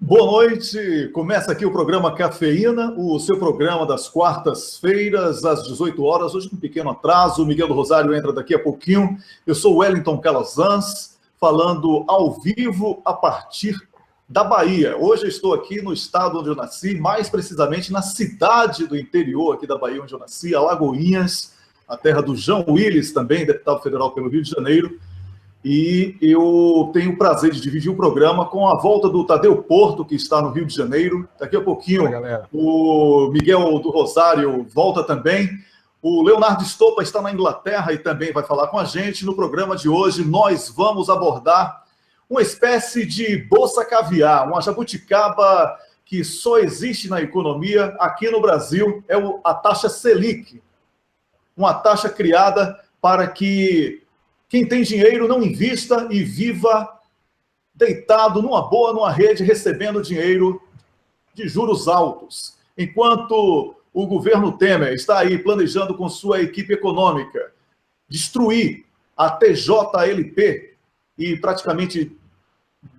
Boa noite, começa aqui o programa Cafeína, o seu programa das quartas-feiras, às 18 horas, hoje com um pequeno atraso, o Miguel do Rosário entra daqui a pouquinho, eu sou o Wellington Calazans, falando ao vivo a partir da Bahia. Hoje eu estou aqui no estado onde eu nasci, mais precisamente na cidade do interior aqui da Bahia, onde eu nasci, Alagoinhas, a terra do João Willis, também deputado federal pelo Rio de Janeiro. E eu tenho o prazer de dividir o programa com a volta do Tadeu Porto, que está no Rio de Janeiro. Daqui a pouquinho, o Miguel do Rosário volta também. O Leonardo Stoppa está na Inglaterra e também vai falar com a gente. No programa de hoje, nós vamos abordar uma espécie de bolsa caviar, uma jabuticaba que só existe na economia aqui no Brasil, é a taxa Selic. Uma taxa criada para que quem tem dinheiro não invista e viva deitado numa boa, numa rede, recebendo dinheiro de juros altos. Enquanto o governo Temer está aí planejando com sua equipe econômica destruir a TJLP e praticamente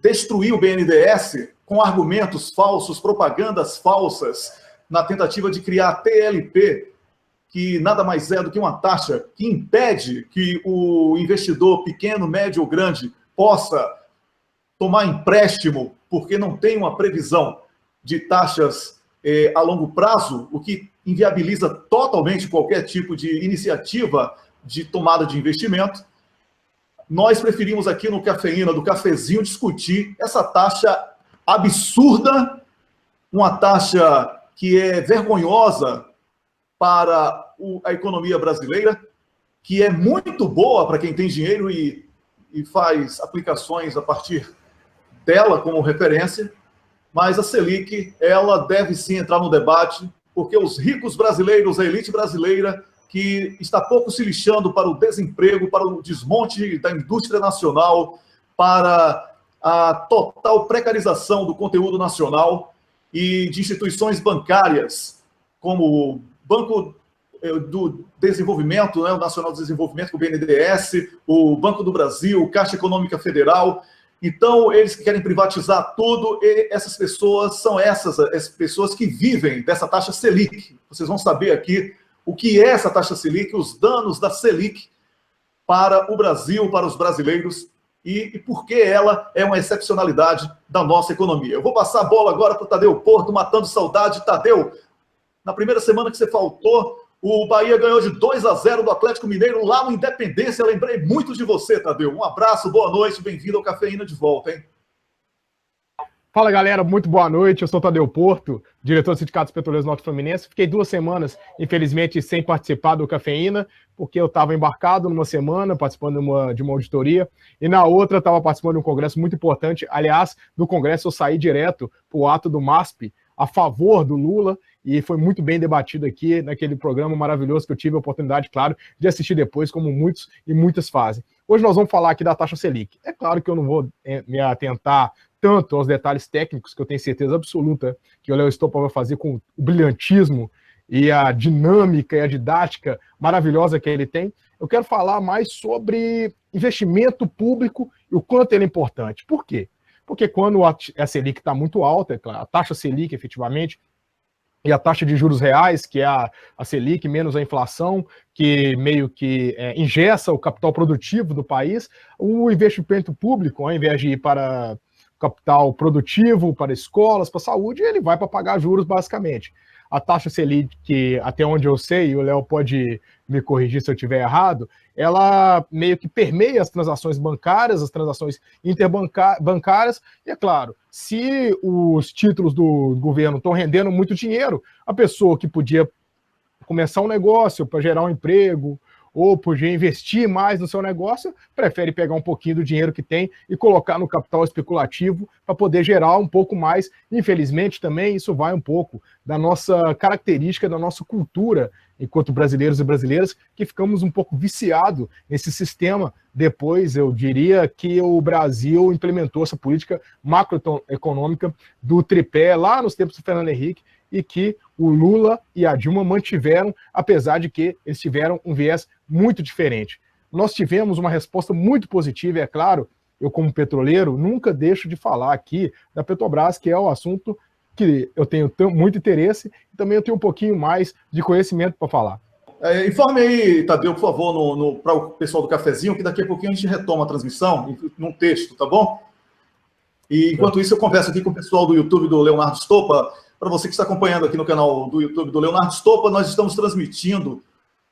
destruir o BNDES com argumentos falsos, propagandas falsas, na tentativa de criar a TLP, que nada mais é do que uma taxa que impede que o investidor pequeno, médio ou grande possa tomar empréstimo, porque não tem uma previsão de taxas a longo prazo, o que inviabiliza totalmente qualquer tipo de iniciativa de tomada de investimento. Nós preferimos aqui no Cafeína, do Cafezinho, discutir essa taxa absurda, uma taxa que é vergonhosa para a economia brasileira, que é muito boa para quem tem dinheiro e faz aplicações a partir dela como referência, mas a Selic, ela deve sim entrar no debate, porque os ricos brasileiros, a elite brasileira, que está pouco se lixando para o desemprego, para o desmonte da indústria nacional, para a total precarização do conteúdo nacional e de instituições bancárias, como o Banco do Desenvolvimento, né, o Nacional de Desenvolvimento, o BNDES, o Banco do Brasil, Caixa Econômica Federal. Então, eles que querem privatizar tudo, e essas pessoas são as pessoas que vivem dessa taxa Selic. Vocês vão saber aqui o que é essa taxa Selic, os danos da Selic para o Brasil, para os brasileiros, e por que ela é uma excepcionalidade da nossa economia. Eu vou passar a bola agora para o Tadeu Porto, matando saudade. Tadeu, na primeira semana que você faltou, o Bahia ganhou de 2-0 do Atlético Mineiro lá no Independência. Lembrei muito de você, Tadeu. Um abraço, boa noite, bem-vindo ao Cafeína de volta, hein? Fala, galera, muito boa noite. Eu sou o Tadeu Porto, diretor do Sindicato dos Petroleiros Norte Fluminense. Fiquei 2 semanas, infelizmente, sem participar do Cafeína, porque eu estava embarcado numa semana, participando de uma auditoria, e na outra estava participando de um congresso muito importante. Aliás, do congresso eu saí direto para o ato do MASP, a favor do Lula, e foi muito bem debatido aqui naquele programa maravilhoso que eu tive a oportunidade, claro, de assistir depois, como muitos e muitas fazem. Hoje nós vamos falar aqui da taxa Selic. É claro que eu não vou me atentar tanto aos detalhes técnicos, que eu tenho certeza absoluta que o Léo Stoppa vai fazer com o brilhantismo e a dinâmica e a didática maravilhosa que ele tem. Eu quero falar mais sobre investimento público e o quanto ele é importante. Por quê? Porque quando a Selic está muito alta, a taxa Selic, efetivamente, e a taxa de juros reais, que é a Selic menos a inflação, que meio que ingessa o capital produtivo do país, o investimento público, ao invés de ir para capital produtivo, para escolas, para saúde, ele vai para pagar juros, basicamente. A taxa Selic, até onde eu sei, e o Léo pode me corrigir se eu estiver errado, ela meio que permeia as transações bancárias, as transações interbancárias, e é claro, se os títulos do governo estão rendendo muito dinheiro, a pessoa que podia começar um negócio para gerar um emprego, ou podia investir mais no seu negócio, prefere pegar um pouquinho do dinheiro que tem e colocar no capital especulativo para poder gerar um pouco mais. Infelizmente, também, isso vai um pouco da nossa característica, da nossa cultura, enquanto brasileiros e brasileiras, que ficamos um pouco viciados nesse sistema. Depois, eu diria que o Brasil implementou essa política macroeconômica do tripé lá nos tempos do Fernando Henrique, e que o Lula e a Dilma mantiveram, apesar de que eles tiveram um viés muito diferente. Nós tivemos uma resposta muito positiva, é claro, eu como petroleiro, nunca deixo de falar aqui da Petrobras, que é o assunto que eu tenho muito interesse e também eu tenho um pouquinho mais de conhecimento para falar. Informe aí, Tadeu, por favor, para o pessoal do cafezinho, que daqui a pouquinho a gente retoma a transmissão num texto, tá bom? E enquanto isso, eu converso aqui com o pessoal do YouTube do Leonardo Stoppa. Para você que está acompanhando aqui no canal do YouTube do Leonardo Stoppa, nós estamos transmitindo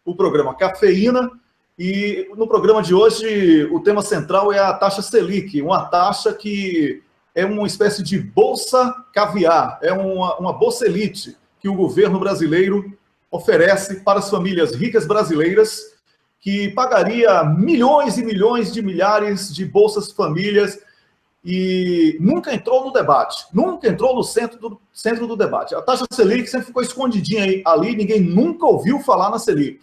o programa Cafeína. E no programa de hoje, o tema central é a taxa Selic, uma taxa que é uma espécie de bolsa caviar, é uma bolsa elite que o governo brasileiro oferece para as famílias ricas brasileiras, que pagaria milhões e milhões de milhares de bolsas famílias e nunca entrou no debate, nunca entrou no centro do debate. A taxa Selic sempre ficou escondidinha ali, ninguém nunca ouviu falar na Selic.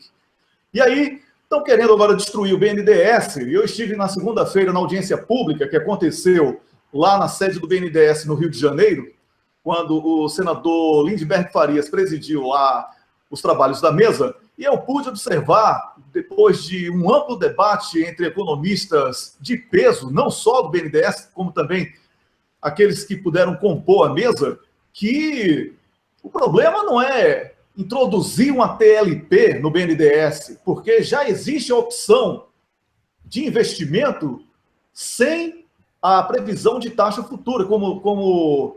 E aí, estão querendo agora destruir o BNDES, e eu estive na segunda-feira na audiência pública que aconteceu lá na sede do BNDES no Rio de Janeiro, quando o senador Lindbergh Farias presidiu lá os trabalhos da mesa, e eu pude observar, depois de um amplo debate entre economistas de peso, não só do BNDES, como também aqueles que puderam compor a mesa, que o problema não é introduzir uma TLP no BNDES, porque já existe a opção de investimento sem a previsão de taxa futura, como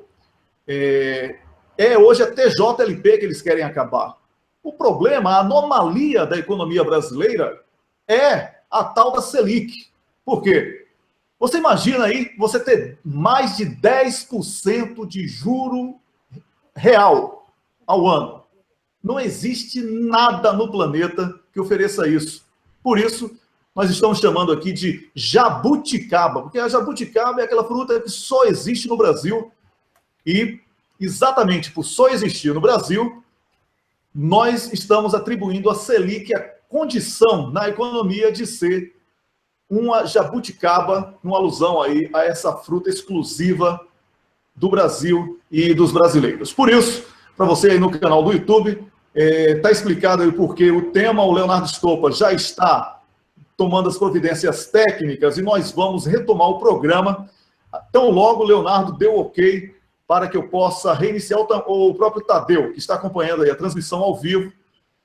hoje a TJLP que eles querem acabar. O problema, a anomalia da economia brasileira é a tal da Selic. Por quê? Você imagina aí você ter mais de 10% de juro real ao ano. Não existe nada no planeta que ofereça isso. Por isso, nós estamos chamando aqui de jabuticaba, porque a jabuticaba é aquela fruta que só existe no Brasil e, exatamente por só existir no Brasil, nós estamos atribuindo a Selic a condição na economia de ser uma jabuticaba, uma alusão aí a essa fruta exclusiva do Brasil e dos brasileiros. Por isso, para você aí no canal do YouTube, está explicado aí porque o tema, o Leonardo Stoppa já está tomando as providências técnicas e nós vamos retomar o programa. Tão logo o Leonardo deu ok para que eu possa reiniciar o próprio Tadeu, que está acompanhando aí a transmissão ao vivo,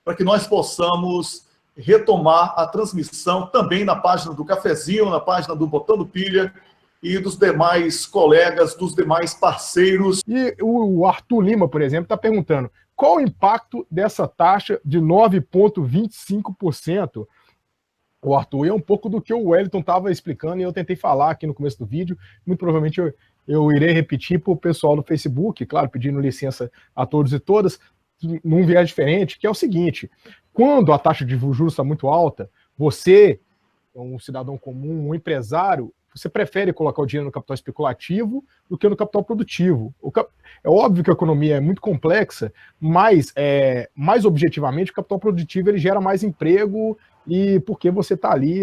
para que nós possamos retomar a transmissão também na página do Cafezinho, na página do Botando Pilha e dos demais colegas, dos demais parceiros. E o Arthur Lima, por exemplo, está perguntando qual o impacto dessa taxa de 9,25%? O Arthur, é um pouco do que o Wellington estava explicando e eu tentei falar aqui no começo do vídeo. Muito provavelmente eu irei repetir para o pessoal do Facebook, claro, pedindo licença a todos e todas, num viés diferente, que é o seguinte: quando a taxa de juros está muito alta, você, um cidadão comum, um empresário, você prefere colocar o dinheiro no capital especulativo do que no capital produtivo. É óbvio que a economia é muito complexa, mas, mais objetivamente, o capital produtivo ele gera mais emprego e porque você está ali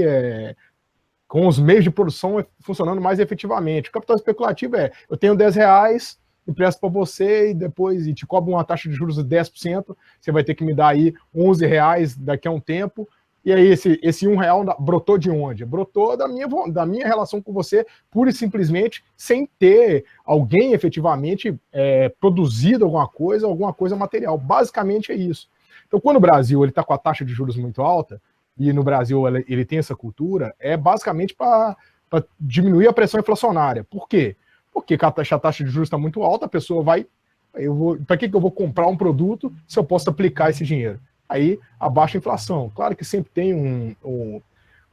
com os meios de produção funcionando mais efetivamente. O capital especulativo eu tenho R$10, empresto para você e depois te cobro uma taxa de juros de 10%, você vai ter que me dar aí R$11 daqui a um tempo. E aí esse R$1 brotou de onde? Brotou da minha relação com você, pura e simplesmente, sem ter alguém efetivamente produzido alguma coisa material. Basicamente é isso. Então, quando o Brasil está com a taxa de juros muito alta, e no Brasil ele tem essa cultura, é basicamente para diminuir a pressão inflacionária. Por quê? Porque a taxa de juros está muito alta, a pessoa vai... Para que eu vou comprar um produto se eu posso aplicar esse dinheiro? Aí abaixa a inflação. Claro que sempre tem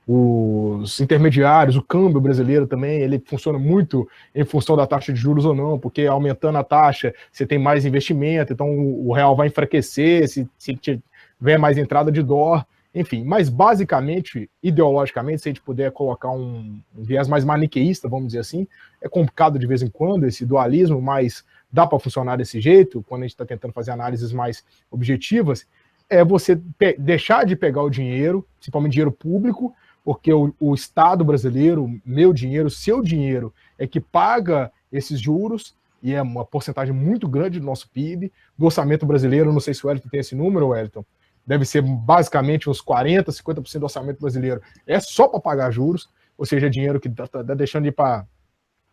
os intermediários, o câmbio brasileiro também, ele funciona muito em função da taxa de juros ou não, porque aumentando a taxa, você tem mais investimento, então o real vai enfraquecer, se tiver mais entrada de dólar, enfim. Mas basicamente, ideologicamente, se a gente puder colocar um viés mais maniqueísta, vamos dizer assim, é complicado de vez em quando esse dualismo, mas dá para funcionar desse jeito, quando a gente está tentando fazer análises mais objetivas, é você deixar de pegar o dinheiro, principalmente dinheiro público, porque o Estado brasileiro, meu dinheiro, seu dinheiro, é que paga esses juros, e é uma porcentagem muito grande do nosso PIB, do orçamento brasileiro. Não sei se o Wellington tem esse número, Wellington, deve ser basicamente uns 40%, 50% do orçamento brasileiro, é só para pagar juros. ou seja, dinheiro que está deixando de ir para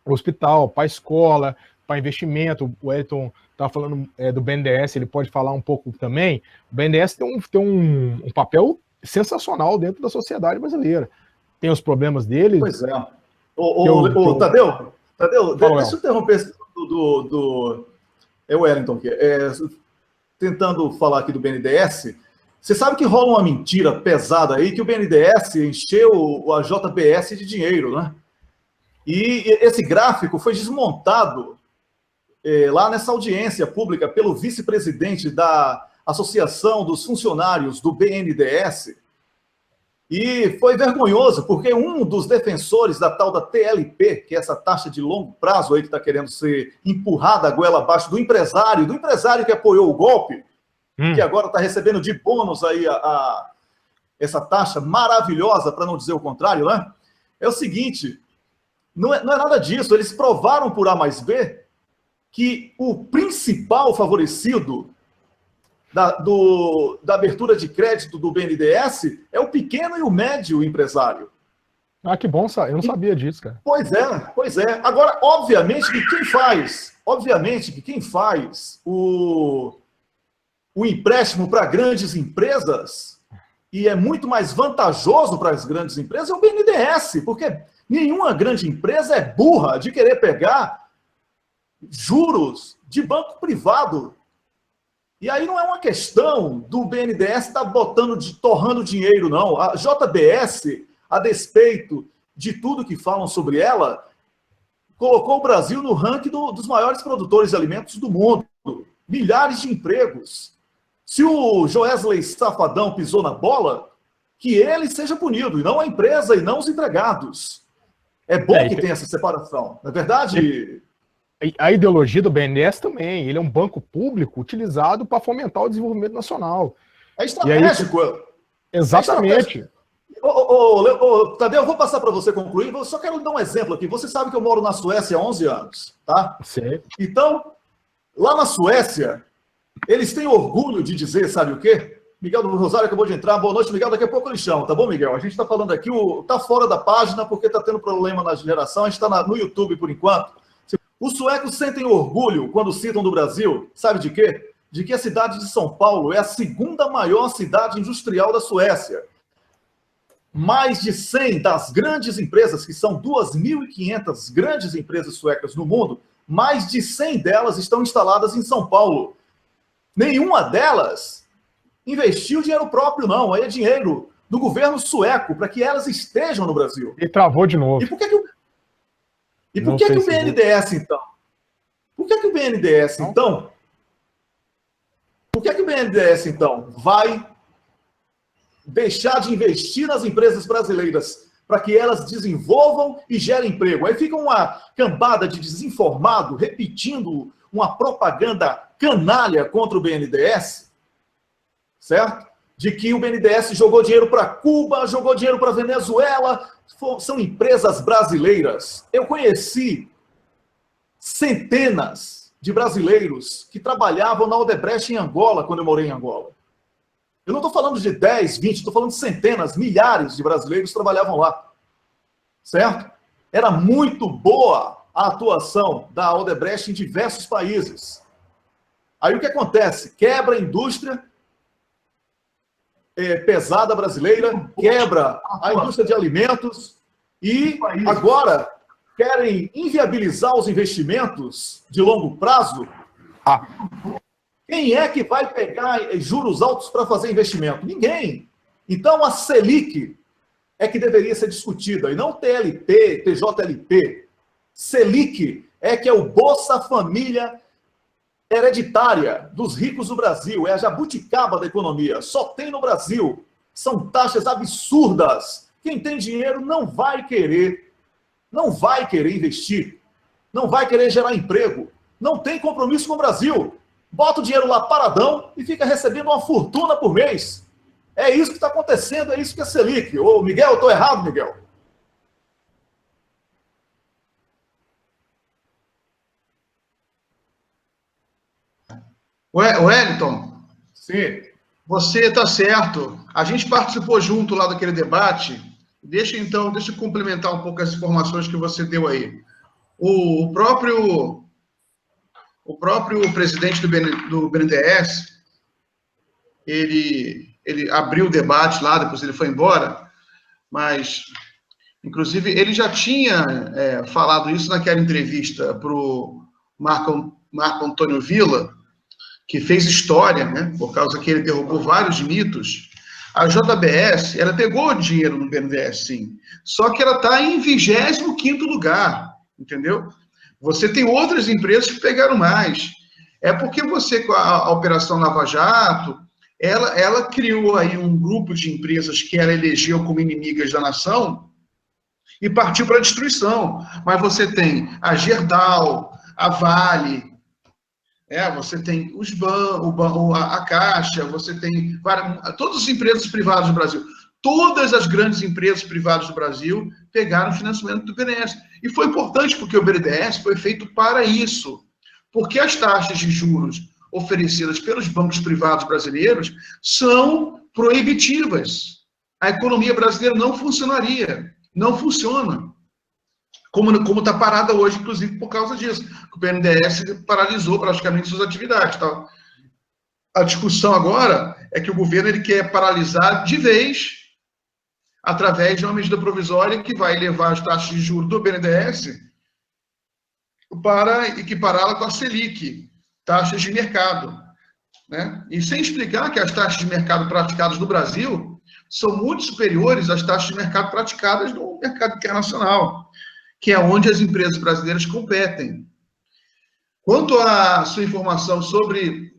o hospital, para a escola, para investimento. O Wellington estava falando do BNDES, ele pode falar um pouco também. O BNDES tem um papel sensacional dentro da sociedade brasileira. Tem os problemas dele. Pois é. Tadeu, deixa eu interromper é o Wellington aqui. Tentando falar aqui do BNDES. Você sabe que rola uma mentira pesada aí que o BNDES encheu a JBS de dinheiro, né? E esse gráfico foi desmontado lá nessa audiência pública pelo vice-presidente da Associação dos Funcionários do BNDES. E foi vergonhoso, porque um dos defensores da tal da TLP, que é essa taxa de longo prazo aí que está querendo ser empurrada a goela abaixo do empresário que apoiou o golpe, que agora está recebendo de bônus aí essa taxa maravilhosa, para não dizer o contrário, né? É o seguinte, não é nada disso. Eles provaram por A mais B que o principal favorecido da abertura de crédito do BNDES é o pequeno e o médio empresário. Ah, que bom, eu não sabia disso, cara. Pois é. Agora, obviamente que quem faz o empréstimo para grandes empresas, e é muito mais vantajoso para as grandes empresas, é o BNDES, porque nenhuma grande empresa é burra de querer pegar juros de banco privado. E aí não é uma questão do BNDES estar torrando dinheiro, não. A JBS, a despeito de tudo que falam sobre ela, colocou o Brasil no ranking dos maiores produtores de alimentos do mundo. Milhares de empregos. Se o Joesley Safadão pisou na bola, que ele seja punido, e não a empresa, e não os empregados. É bom que tenha essa separação, não é verdade? A ideologia do BNDES também, ele é um banco público utilizado para fomentar o desenvolvimento nacional. É estratégico. Exatamente. Tadeu, eu vou passar para você concluir, eu só quero dar um exemplo aqui. Você sabe que eu moro na Suécia há 11 anos, tá? Sim. Então, lá na Suécia, eles têm orgulho de dizer, sabe o quê? Miguel do Rosário acabou de entrar. Boa noite, Miguel. Daqui a pouco eles chamam, tá bom, Miguel? A gente está falando aqui, tá fora da página porque está tendo problema na geração. A gente está no YouTube por enquanto. Os suecos sentem orgulho quando citam do Brasil, sabe de quê? De que a cidade de São Paulo é a segunda maior cidade industrial da Suécia. Mais de 100 das grandes empresas, que são 2.500 grandes empresas suecas no mundo, mais de 100 delas estão instaladas em São Paulo. Nenhuma delas investiu dinheiro próprio, não. Aí é dinheiro do governo sueco para que elas estejam no Brasil. E travou de novo. E por que o BNDES, então? Por que o BNDES, então? Por que o BNDES, então, vai deixar de investir nas empresas brasileiras para que elas desenvolvam e gerem emprego? Aí fica uma cambada de desinformado repetindo uma propaganda canalha contra o BNDES, certo? De que o BNDES jogou dinheiro para Cuba, jogou dinheiro para Venezuela. São empresas brasileiras. Eu conheci centenas de brasileiros que trabalhavam na Odebrecht em Angola, quando eu morei em Angola. Eu não estou falando de 10, 20, estou falando de centenas, milhares de brasileiros que trabalhavam lá. Certo? Era muito boa a atuação da Odebrecht em diversos países. Aí o que acontece? Quebra a indústria pesada brasileira, quebra a indústria de alimentos e agora querem inviabilizar os investimentos de longo prazo. Quem é que vai pegar juros altos para fazer investimento? Ninguém. Então a Selic é que deveria ser discutida, e não TLP, TJLP. Selic é que é o Bolsa Família hereditária dos ricos do Brasil, é a jabuticaba da economia, só tem no Brasil. São taxas absurdas. Quem tem dinheiro não vai querer investir, não vai querer gerar emprego, não tem compromisso com o Brasil. Bota o dinheiro lá paradão e fica recebendo uma fortuna por mês. É isso que está acontecendo, é isso que é Selic. Ô, Miguel, eu estou errado, Miguel? Wellington, sim, você está certo. A gente participou junto lá daquele debate Deixa eu complementar um pouco as informações que você deu aí. O próprio presidente do BNDES, ele abriu o debate lá, depois ele foi embora, mas, inclusive, ele já tinha falado isso naquela entrevista para o Marco Antônio Villa, que fez história, né, por causa que ele derrubou vários mitos. A JBS, ela pegou dinheiro no BNDES, sim, só que ela está em 25º lugar, entendeu? Você tem outras empresas que pegaram mais. É porque você, com a Operação Lava Jato, ela criou aí um grupo de empresas que ela elegeu como inimigas da nação e partiu para a destruição. Mas você tem a Gerdau, a Vale, você tem a Caixa, você tem todas as empresas privadas do Brasil. Todas as grandes empresas privadas do Brasil pegaram financiamento do BNDES. E foi importante porque o BNDES foi feito para isso. Porque as taxas de juros oferecidas pelos bancos privados brasileiros são proibitivas. A economia brasileira não funcionaria. Não funciona. Como está parada hoje, inclusive, por causa disso. O BNDES paralisou praticamente suas atividades. Tá? A discussão agora é que o governo ele quer paralisar de vez através de uma medida provisória que vai levar as taxas de juros do BNDES para equipará-la com a Selic, taxas de mercado. Né? E sem explicar que as taxas de mercado praticadas no Brasil são muito superiores às taxas de mercado praticadas no mercado internacional, que é onde as empresas brasileiras competem. Quanto à sua informação sobre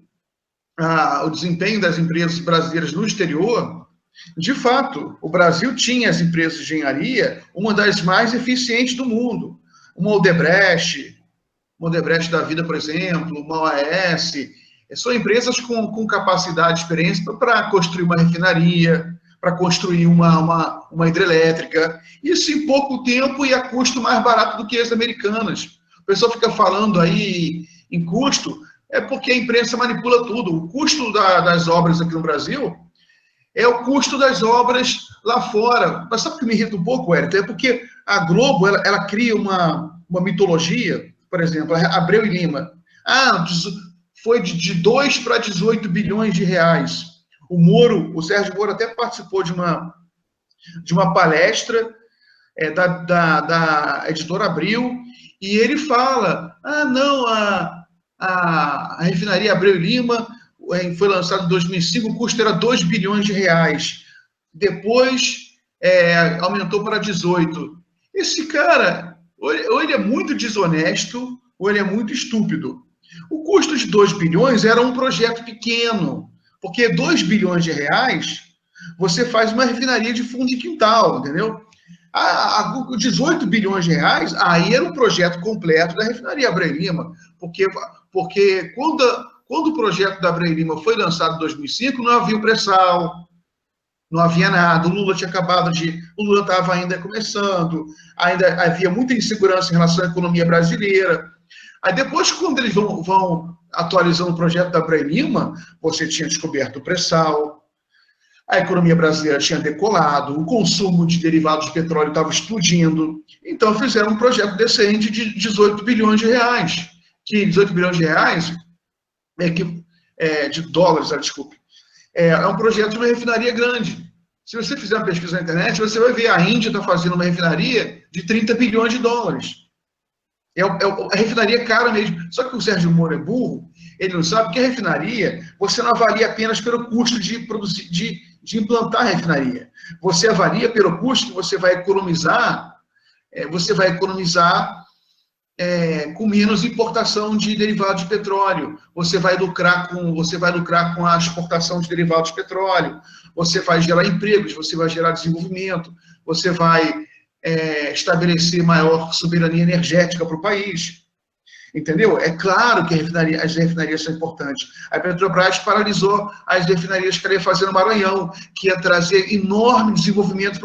o desempenho das empresas brasileiras no exterior, de fato, o Brasil tinha as empresas de engenharia uma das mais eficientes do mundo. Uma Odebrecht da vida, por exemplo, uma OAS, são empresas com capacidade e experiência para construir uma refinaria, para construir uma hidrelétrica, isso em pouco tempo e a custo mais barato do que as americanas. O pessoal fica falando aí em custo, é porque a imprensa manipula tudo. O custo das obras aqui no Brasil é o custo das obras lá fora. Mas sabe o que me irrita um pouco, Wellington? É porque a Globo, ela cria uma mitologia, por exemplo, Abreu e Lima. Foi de 2 para 18 bilhões de reais. O Sérgio Moro até participou de uma palestra da editora Abril, e ele fala, a refinaria Abreu e Lima foi lançada em 2005, o custo era 2 bilhões de reais. Depois, aumentou para 18. Esse cara, ou ele é muito desonesto, ou ele é muito estúpido. O custo de 2 bilhões era um projeto pequeno, porque 2 bilhões de reais, você faz uma refinaria de fundo de quintal, entendeu? 18 bilhões de reais, aí era um projeto completo da refinaria Abreu e Lima, porque quando o projeto da Abreu e Lima foi lançado em 2005, não havia o pré-sal, não havia nada, o Lula estava ainda começando, ainda havia muita insegurança em relação à economia brasileira. Aí depois, quando eles vão atualizando o projeto da Abreu e Lima, você tinha descoberto o pré-sal, a economia brasileira tinha decolado, o consumo de derivados de petróleo estava explodindo. Então, fizeram um projeto decente de 18 bilhões de reais. Que 18 bilhões de reais, de dólares, desculpe, é um projeto de uma refinaria grande. Se você fizer uma pesquisa na internet, você vai ver a Índia está fazendo uma refinaria de 30 bilhões de dólares. A refinaria é cara mesmo. Só que o Sérgio Moro é burro, ele não sabe que a refinaria, você não avalia apenas pelo custo de produzir, de implantar a refinaria. Você avalia pelo custo que você vai economizar com menos importação de derivados de petróleo. Você vai lucrar com a exportação de derivados de petróleo. Você vai gerar empregos, você vai gerar desenvolvimento, você vai estabelecer maior soberania energética para o país. Entendeu? É claro que as refinarias são importantes. A Petrobras paralisou as refinarias que ela ia fazer no Maranhão, que ia trazer enorme desenvolvimento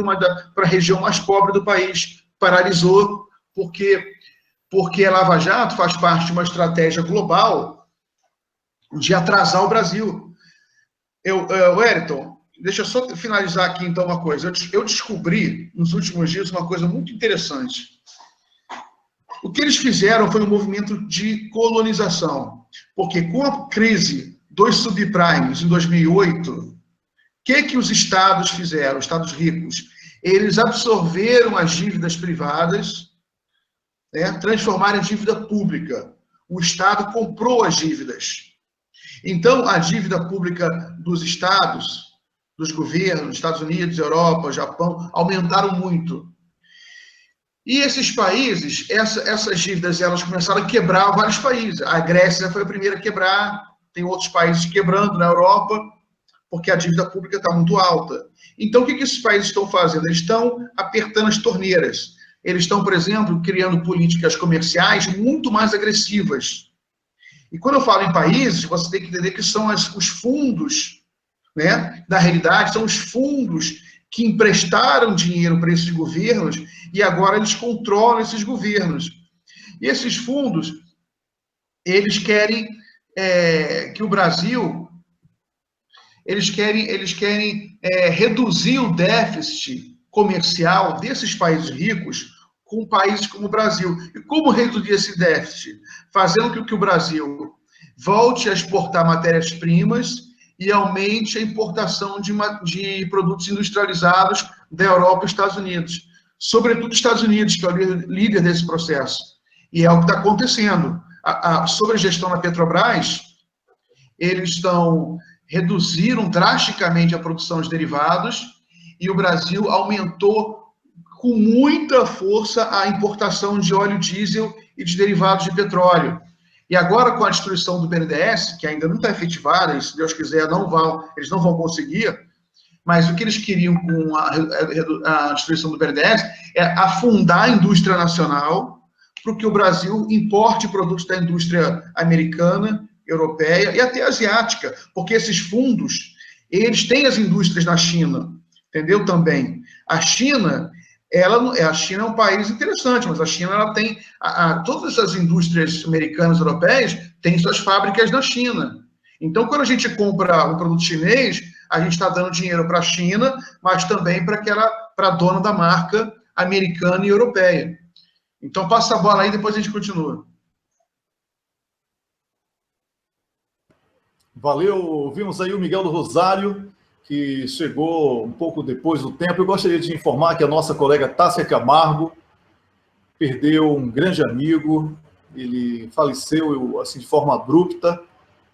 para a região mais pobre do país. Paralisou porque a Lava Jato faz parte de uma estratégia global de atrasar o Brasil. Wellington, deixa eu só finalizar aqui, então, uma coisa. Eu descobri, nos últimos dias, uma coisa muito interessante. O que eles fizeram foi um movimento de colonização. Porque com a crise dos subprimes em 2008, o que os estados fizeram, os estados ricos? Eles absorveram as dívidas privadas, né, transformaram em dívida pública. O Estado comprou as dívidas. Então, a dívida pública dos estados, dos governos, Estados Unidos, Europa, Japão, aumentaram muito. E esses países, essas dívidas, elas começaram a quebrar vários países. A Grécia foi a primeira a quebrar, tem outros países quebrando na Europa, porque a dívida pública está muito alta. Então, o que esses países estão fazendo? Eles estão apertando as torneiras. Eles estão, por exemplo, criando políticas comerciais muito mais agressivas. E quando eu falo em países, você tem que entender que são os fundos, né? Na realidade, são os fundos que emprestaram dinheiro para esses governos e agora eles controlam esses governos. E esses fundos, eles querem que o Brasil, eles querem reduzir o déficit comercial desses países ricos com países como o Brasil. E como reduzir esse déficit? Fazendo com que o Brasil volte a exportar matérias-primas e aumente a importação de produtos industrializados da Europa e Estados Unidos. Sobretudo Estados Unidos, que é o líder desse processo. E é o que está acontecendo. Sobre a gestão da Petrobras, eles reduziram drasticamente a produção de derivados e o Brasil aumentou com muita força a importação de óleo diesel e de derivados de petróleo. E agora, com a destruição do BNDES, que ainda não está efetivada, e se Deus quiser, eles não vão conseguir, mas o que eles queriam com a destruição do BNDES é afundar a indústria nacional para que o Brasil importe produtos da indústria americana, europeia e até asiática, porque esses fundos, eles têm as indústrias na China, entendeu? Também. A China é um país interessante, mas a China ela tem todas as indústrias americanas e europeias têm suas fábricas na China. Então, quando a gente compra um produto chinês, a gente está dando dinheiro para a China, mas também para a dona da marca americana e europeia. Então, passa a bola aí, depois a gente continua. Valeu, vimos aí o Miguel do Rosário, que chegou um pouco depois do tempo. Eu gostaria de informar que a nossa colega Tássia Camargo perdeu um grande amigo, ele faleceu assim, de forma abrupta,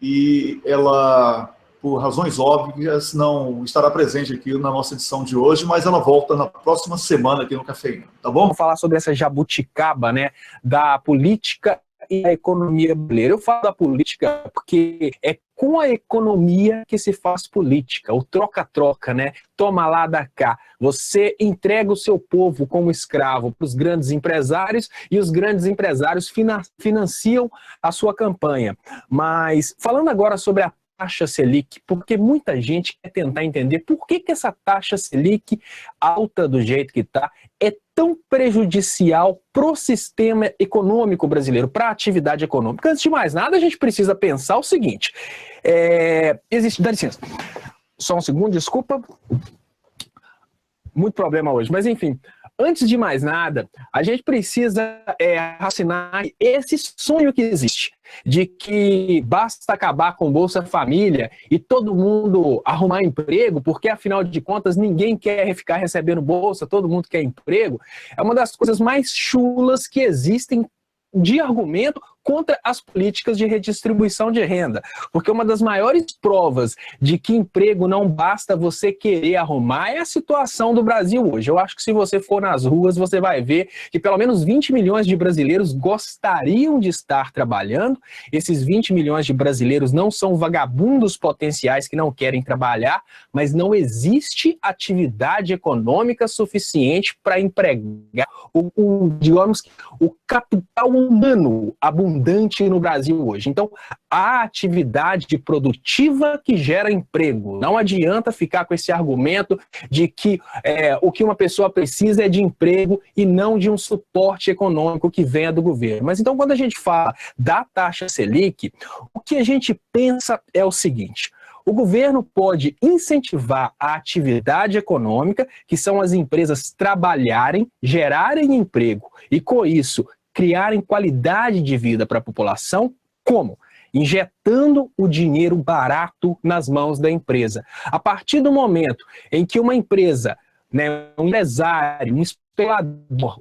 e ela, por razões óbvias, não estará presente aqui na nossa edição de hoje, mas ela volta na próxima semana aqui no Cafeína, tá bom? Vamos falar sobre essa jabuticaba, né, da política e a economia brasileira. Eu falo da política porque é com a economia que se faz política, o troca-troca, né? Toma lá, dá cá. Você entrega o seu povo como escravo para os grandes empresários e os grandes empresários financiam a sua campanha. Mas falando agora sobre a taxa Selic, porque muita gente quer tentar entender por que essa taxa Selic alta do jeito que está é tão prejudicial para o sistema econômico brasileiro, para a atividade econômica. Antes de mais nada, a gente precisa pensar o seguinte, dá licença, só um segundo, desculpa, muito problema hoje, mas enfim, antes de mais nada, a gente precisa raciocinar esse sonho que existe, de que basta acabar com Bolsa Família e todo mundo arrumar emprego, porque afinal de contas ninguém quer ficar recebendo bolsa, todo mundo quer emprego, é uma das coisas mais chulas que existem de argumento contra as políticas de redistribuição de renda, porque uma das maiores provas de que emprego não basta você querer arrumar é a situação do Brasil hoje. Eu acho que se você for nas ruas, você vai ver que pelo menos 20 milhões de brasileiros gostariam de estar trabalhando. Esses 20 milhões de brasileiros não são vagabundos potenciais que não querem trabalhar, mas não existe atividade econômica suficiente para empregar digamos, o capital humano abundante no Brasil hoje. Então, a atividade produtiva que gera emprego. Não adianta ficar com esse argumento de que o que uma pessoa precisa é de emprego e não de um suporte econômico que venha do governo. Mas então, quando a gente fala da taxa Selic, o que a gente pensa é o seguinte: O governo pode incentivar a atividade econômica, que são as empresas trabalharem, gerarem emprego e, com isso, criarem qualidade de vida para a população. Como? Injetando o dinheiro barato nas mãos da empresa. A partir do momento em que uma empresa, né, um empresário, um especulador,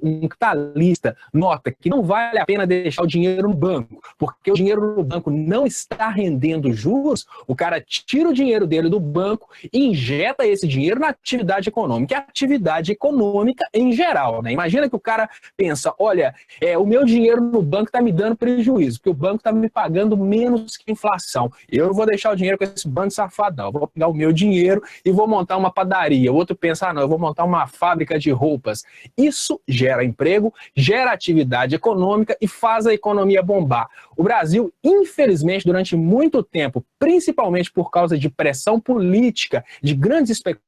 um capitalista, nota que não vale a pena deixar o dinheiro no banco, porque o dinheiro no banco não está rendendo juros, o cara tira o dinheiro dele do banco e injeta esse dinheiro na atividade econômica. A atividade econômica em geral, né? Imagina que o cara pensa, olha, o meu dinheiro no banco está me dando prejuízo, porque o banco está me pagando menos que a inflação. Eu não vou deixar o dinheiro com esse bando safadão, eu vou pegar o meu dinheiro e vou montar uma padaria. O outro pensa, não, eu vou montar uma fábrica de roupas. Isso gera emprego, gera atividade econômica e faz a economia bombar. O Brasil, infelizmente, durante muito tempo, principalmente por causa de pressão política de grandes especuladores,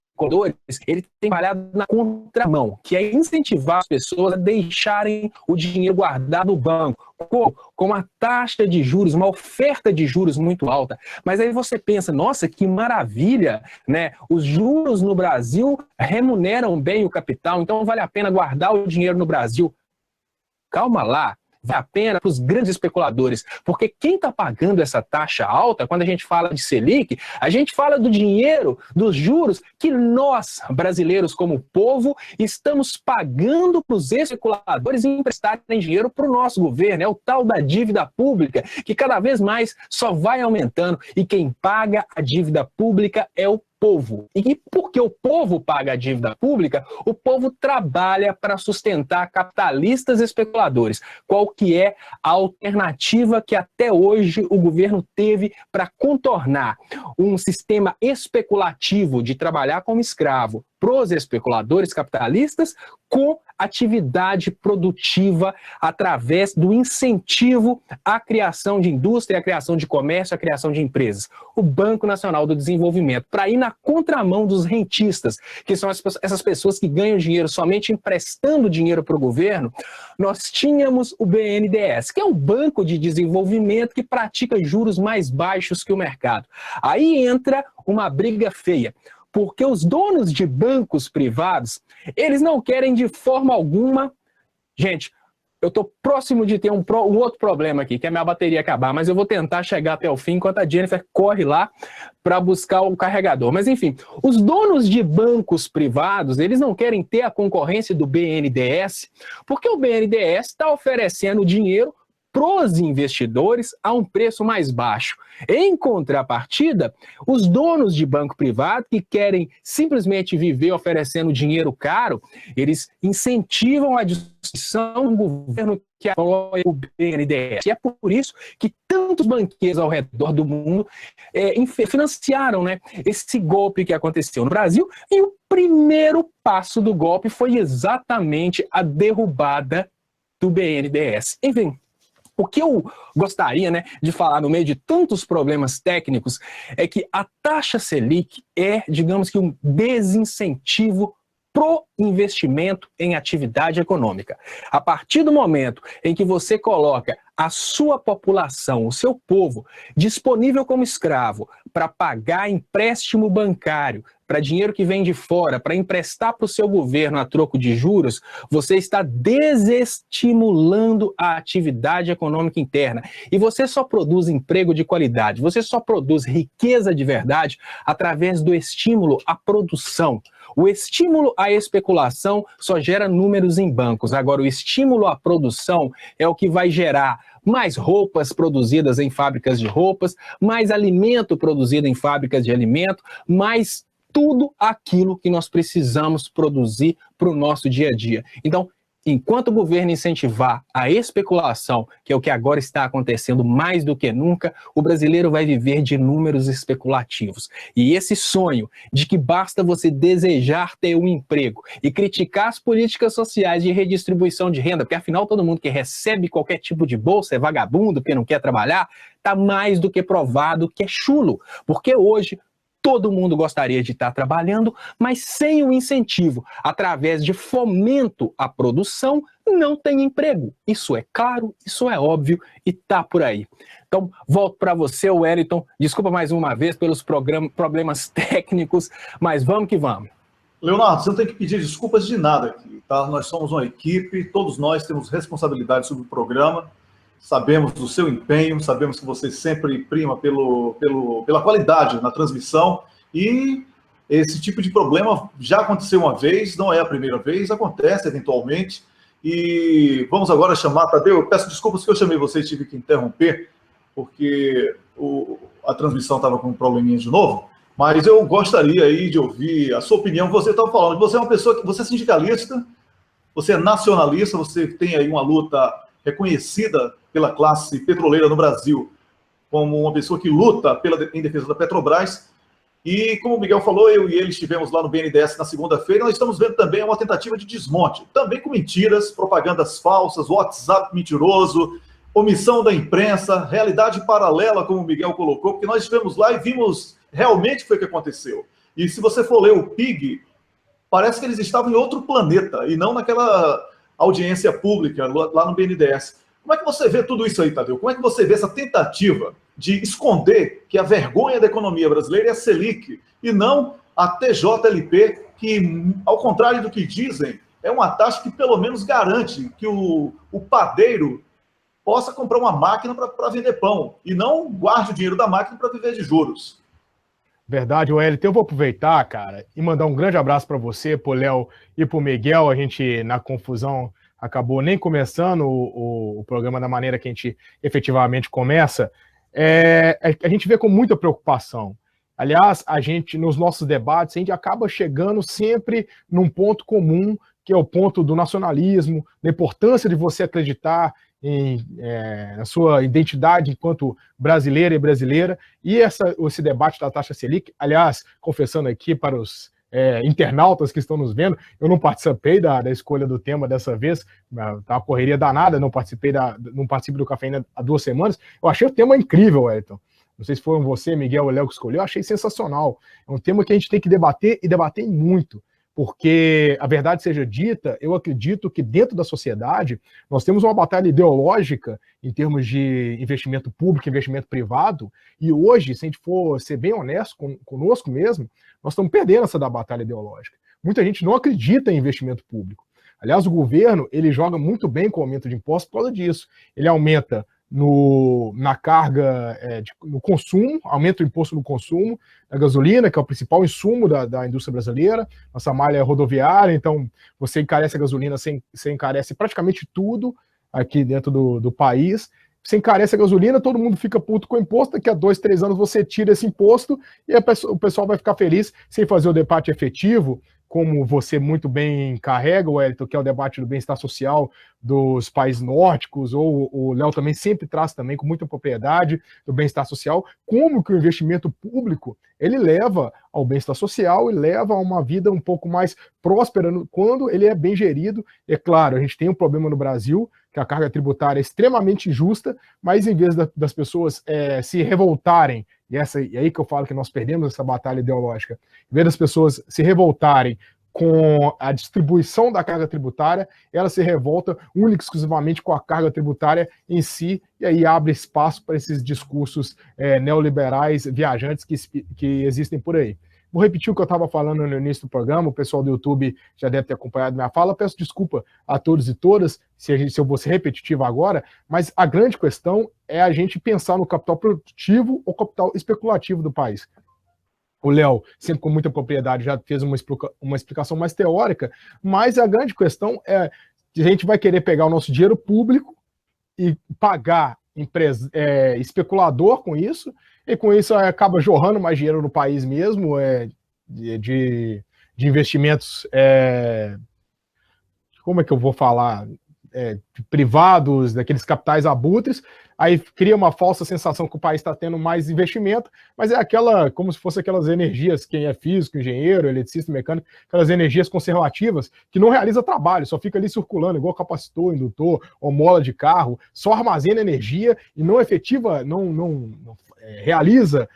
ele tem trabalhado na contramão, que é incentivar as pessoas a deixarem o dinheiro guardado no banco, com uma taxa de juros, uma oferta de juros muito alta. Mas aí você pensa, nossa, que maravilha, né? Os juros no Brasil remuneram bem o capital, então vale a pena guardar o dinheiro no Brasil. Calma lá. Vale a pena para os grandes especuladores, porque quem está pagando essa taxa alta, quando a gente fala de Selic, a gente fala do dinheiro, dos juros que nós, brasileiros como povo, estamos pagando para os especuladores emprestarem dinheiro para o nosso governo. É o tal da dívida pública, que cada vez mais só vai aumentando, e quem paga a dívida pública é o povo. E porque o povo paga a dívida pública, o povo trabalha para sustentar capitalistas especuladores. Qual que é a alternativa que até hoje o governo teve para contornar um sistema especulativo de trabalhar como escravo para os especuladores capitalistas com atividade produtiva através do incentivo à criação de indústria, à criação de comércio, à criação de empresas? O Banco Nacional do Desenvolvimento, para ir na contramão dos rentistas, que são essas pessoas que ganham dinheiro somente emprestando dinheiro para o governo, nós tínhamos o BNDES, que é um banco de desenvolvimento que pratica juros mais baixos que o mercado. Aí entra uma briga feia, porque os donos de bancos privados, eles não querem de forma alguma... Gente, eu estou próximo de ter um outro problema aqui, que é a minha bateria acabar, mas eu vou tentar chegar até o fim, enquanto a Jennifer corre lá para buscar o carregador. Mas enfim, os donos de bancos privados, eles não querem ter a concorrência do BNDES, porque o BNDES está oferecendo dinheiro para os investidores a um preço mais baixo. Em contrapartida, os donos de banco privado que querem simplesmente viver oferecendo dinheiro caro, eles incentivam a discussão do governo que apoia o BNDES. E é por isso que tantos banqueiros ao redor do mundo financiaram, né, esse golpe que aconteceu no Brasil. E o primeiro passo do golpe foi exatamente a derrubada do BNDES. Enfim, o que eu gostaria, né, de falar no meio de tantos problemas técnicos é que a taxa Selic é, digamos que, um desincentivo pro investimento em atividade econômica. A partir do momento em que você coloca a sua população, o seu povo, disponível como escravo para pagar empréstimo bancário, para dinheiro que vem de fora, para emprestar para o seu governo a troco de juros, você está desestimulando a atividade econômica interna. E você só produz emprego de qualidade, você só produz riqueza de verdade através do estímulo à produção. O estímulo à especulação só gera números em bancos. Agora, o estímulo à produção é o que vai gerar mais roupas produzidas em fábricas de roupas, mais alimento produzido em fábricas de alimento, mais tudo aquilo que nós precisamos produzir para o nosso dia a dia. Então, enquanto o governo incentivar a especulação, que é o que agora está acontecendo mais do que nunca, o brasileiro vai viver de números especulativos. E esse sonho de que basta você desejar ter um emprego e criticar as políticas sociais de redistribuição de renda, porque afinal todo mundo que recebe qualquer tipo de bolsa é vagabundo, porque não quer trabalhar, está mais do que provado que é chulo. Porque hoje todo mundo gostaria de estar trabalhando, mas sem o incentivo, através de fomento à produção, não tem emprego. Isso é claro, isso é óbvio e está por aí. Então, volto para você, Wellington. Desculpa mais uma vez pelos problemas técnicos, mas vamos que vamos. Leonardo, você não tem que pedir desculpas de nada aqui, tá? Nós somos uma equipe, todos nós temos responsabilidade sobre o programa, sabemos do seu empenho, sabemos que você sempre prima pela qualidade na transmissão, e esse tipo de problema já aconteceu uma vez, não é a primeira vez, acontece eventualmente. E vamos agora chamar, Tadeu, eu peço desculpas que eu chamei você e tive que interromper, porque a transmissão estava com um probleminha de novo, mas eu gostaria aí de ouvir a sua opinião. Você estava falando que você é uma pessoa que você é sindicalista, você é nacionalista, você tem aí uma luta reconhecida pela classe petroleira no Brasil como uma pessoa que luta em defesa da Petrobras. E como o Miguel falou, eu e ele estivemos lá no BNDES na segunda-feira, nós estamos vendo também uma tentativa de desmonte, também com mentiras, propagandas falsas, WhatsApp mentiroso, omissão da imprensa, realidade paralela, como o Miguel colocou, porque nós estivemos lá e vimos realmente o que foi que aconteceu. E se você for ler o PIG, parece que eles estavam em outro planeta, e não naquela audiência pública lá no BNDES. Como é que você vê tudo isso aí, Tadeu? Como é que você vê essa tentativa de esconder que a vergonha da economia brasileira é a Selic, e não a TJLP, que, ao contrário do que dizem, é uma taxa que pelo menos garante que o padeiro possa comprar uma máquina para vender pão, e não guarde o dinheiro da máquina para viver de juros. Verdade, Wellington. Eu vou aproveitar, cara, e mandar um grande abraço para você, pro Léo e pro Miguel. A gente, na confusão, acabou nem começando o programa da maneira que a gente efetivamente começa. A gente vê com muita preocupação. Aliás, a gente, nos nossos debates, a gente acaba chegando sempre num ponto comum, que é o ponto do nacionalismo, da importância de você acreditar na sua identidade enquanto brasileira e brasileira, e esse debate da taxa Selic. Aliás, confessando aqui para os internautas que estão nos vendo, eu não participei da escolha do tema dessa vez, tá uma correria danada, não participo do Cafeína há 2 semanas. Eu achei o tema incrível, Wellington. Não sei se foi você, Miguel ou Léo que escolheu, eu achei sensacional. É um tema que a gente tem que debater, e debater muito, porque, a verdade seja dita, eu acredito que dentro da sociedade nós temos uma batalha ideológica em termos de investimento público, investimento privado, e hoje, se a gente for ser bem honesto conosco mesmo, nós estamos perdendo essa da batalha ideológica. Muita gente não acredita em investimento público. Aliás, o governo, ele joga muito bem com o aumento de impostos por causa disso. Ele aumenta na carga, no consumo, aumenta o imposto no consumo da gasolina, que é o principal insumo da indústria brasileira. Nossa malha rodoviária, então você encarece a gasolina, você encarece praticamente tudo aqui dentro do país. Você encarece a gasolina, todo mundo fica puto com o imposto, daqui a 2, 3 anos você tira esse imposto e o pessoal vai ficar feliz sem fazer o debate efetivo, como você muito bem carrega, Wellington, que é o debate do bem-estar social dos países nórdicos, ou o Léo também sempre traz também com muita propriedade do bem-estar social, como que o investimento público, ele leva ao bem-estar social e leva a uma vida um pouco mais próspera quando ele é bem gerido. É claro, a gente tem um problema no Brasil, que a carga tributária é extremamente injusta, mas em vez das pessoas se revoltarem, e aí que eu falo que nós perdemos essa batalha ideológica, em vez das pessoas se revoltarem com a distribuição da carga tributária, ela se revolta única e exclusivamente com a carga tributária em si, e aí abre espaço para esses discursos neoliberais viajantes que existem por aí. Vou repetir o que eu estava falando no início do programa, o pessoal do YouTube já deve ter acompanhado minha fala, peço desculpa a todos e todas se eu vou ser repetitivo agora, mas a grande questão é a gente pensar no capital produtivo ou capital especulativo do país. O Léo, sempre com muita propriedade, já fez uma explicação mais teórica, mas a grande questão é que a gente vai querer pegar o nosso dinheiro público e pagar especulador com isso, e com isso acaba jorrando mais dinheiro no país mesmo, de investimentos, como é que eu vou falar, privados, daqueles capitais abutres, aí cria uma falsa sensação que o país está tendo mais investimento, mas é como se fosse aquelas energias, quem é físico, engenheiro, eletricista, mecânico, aquelas energias conservativas que não realiza trabalho, só fica ali circulando, igual capacitor, indutor, ou mola de carro, só armazena energia e não efetiva, não realiza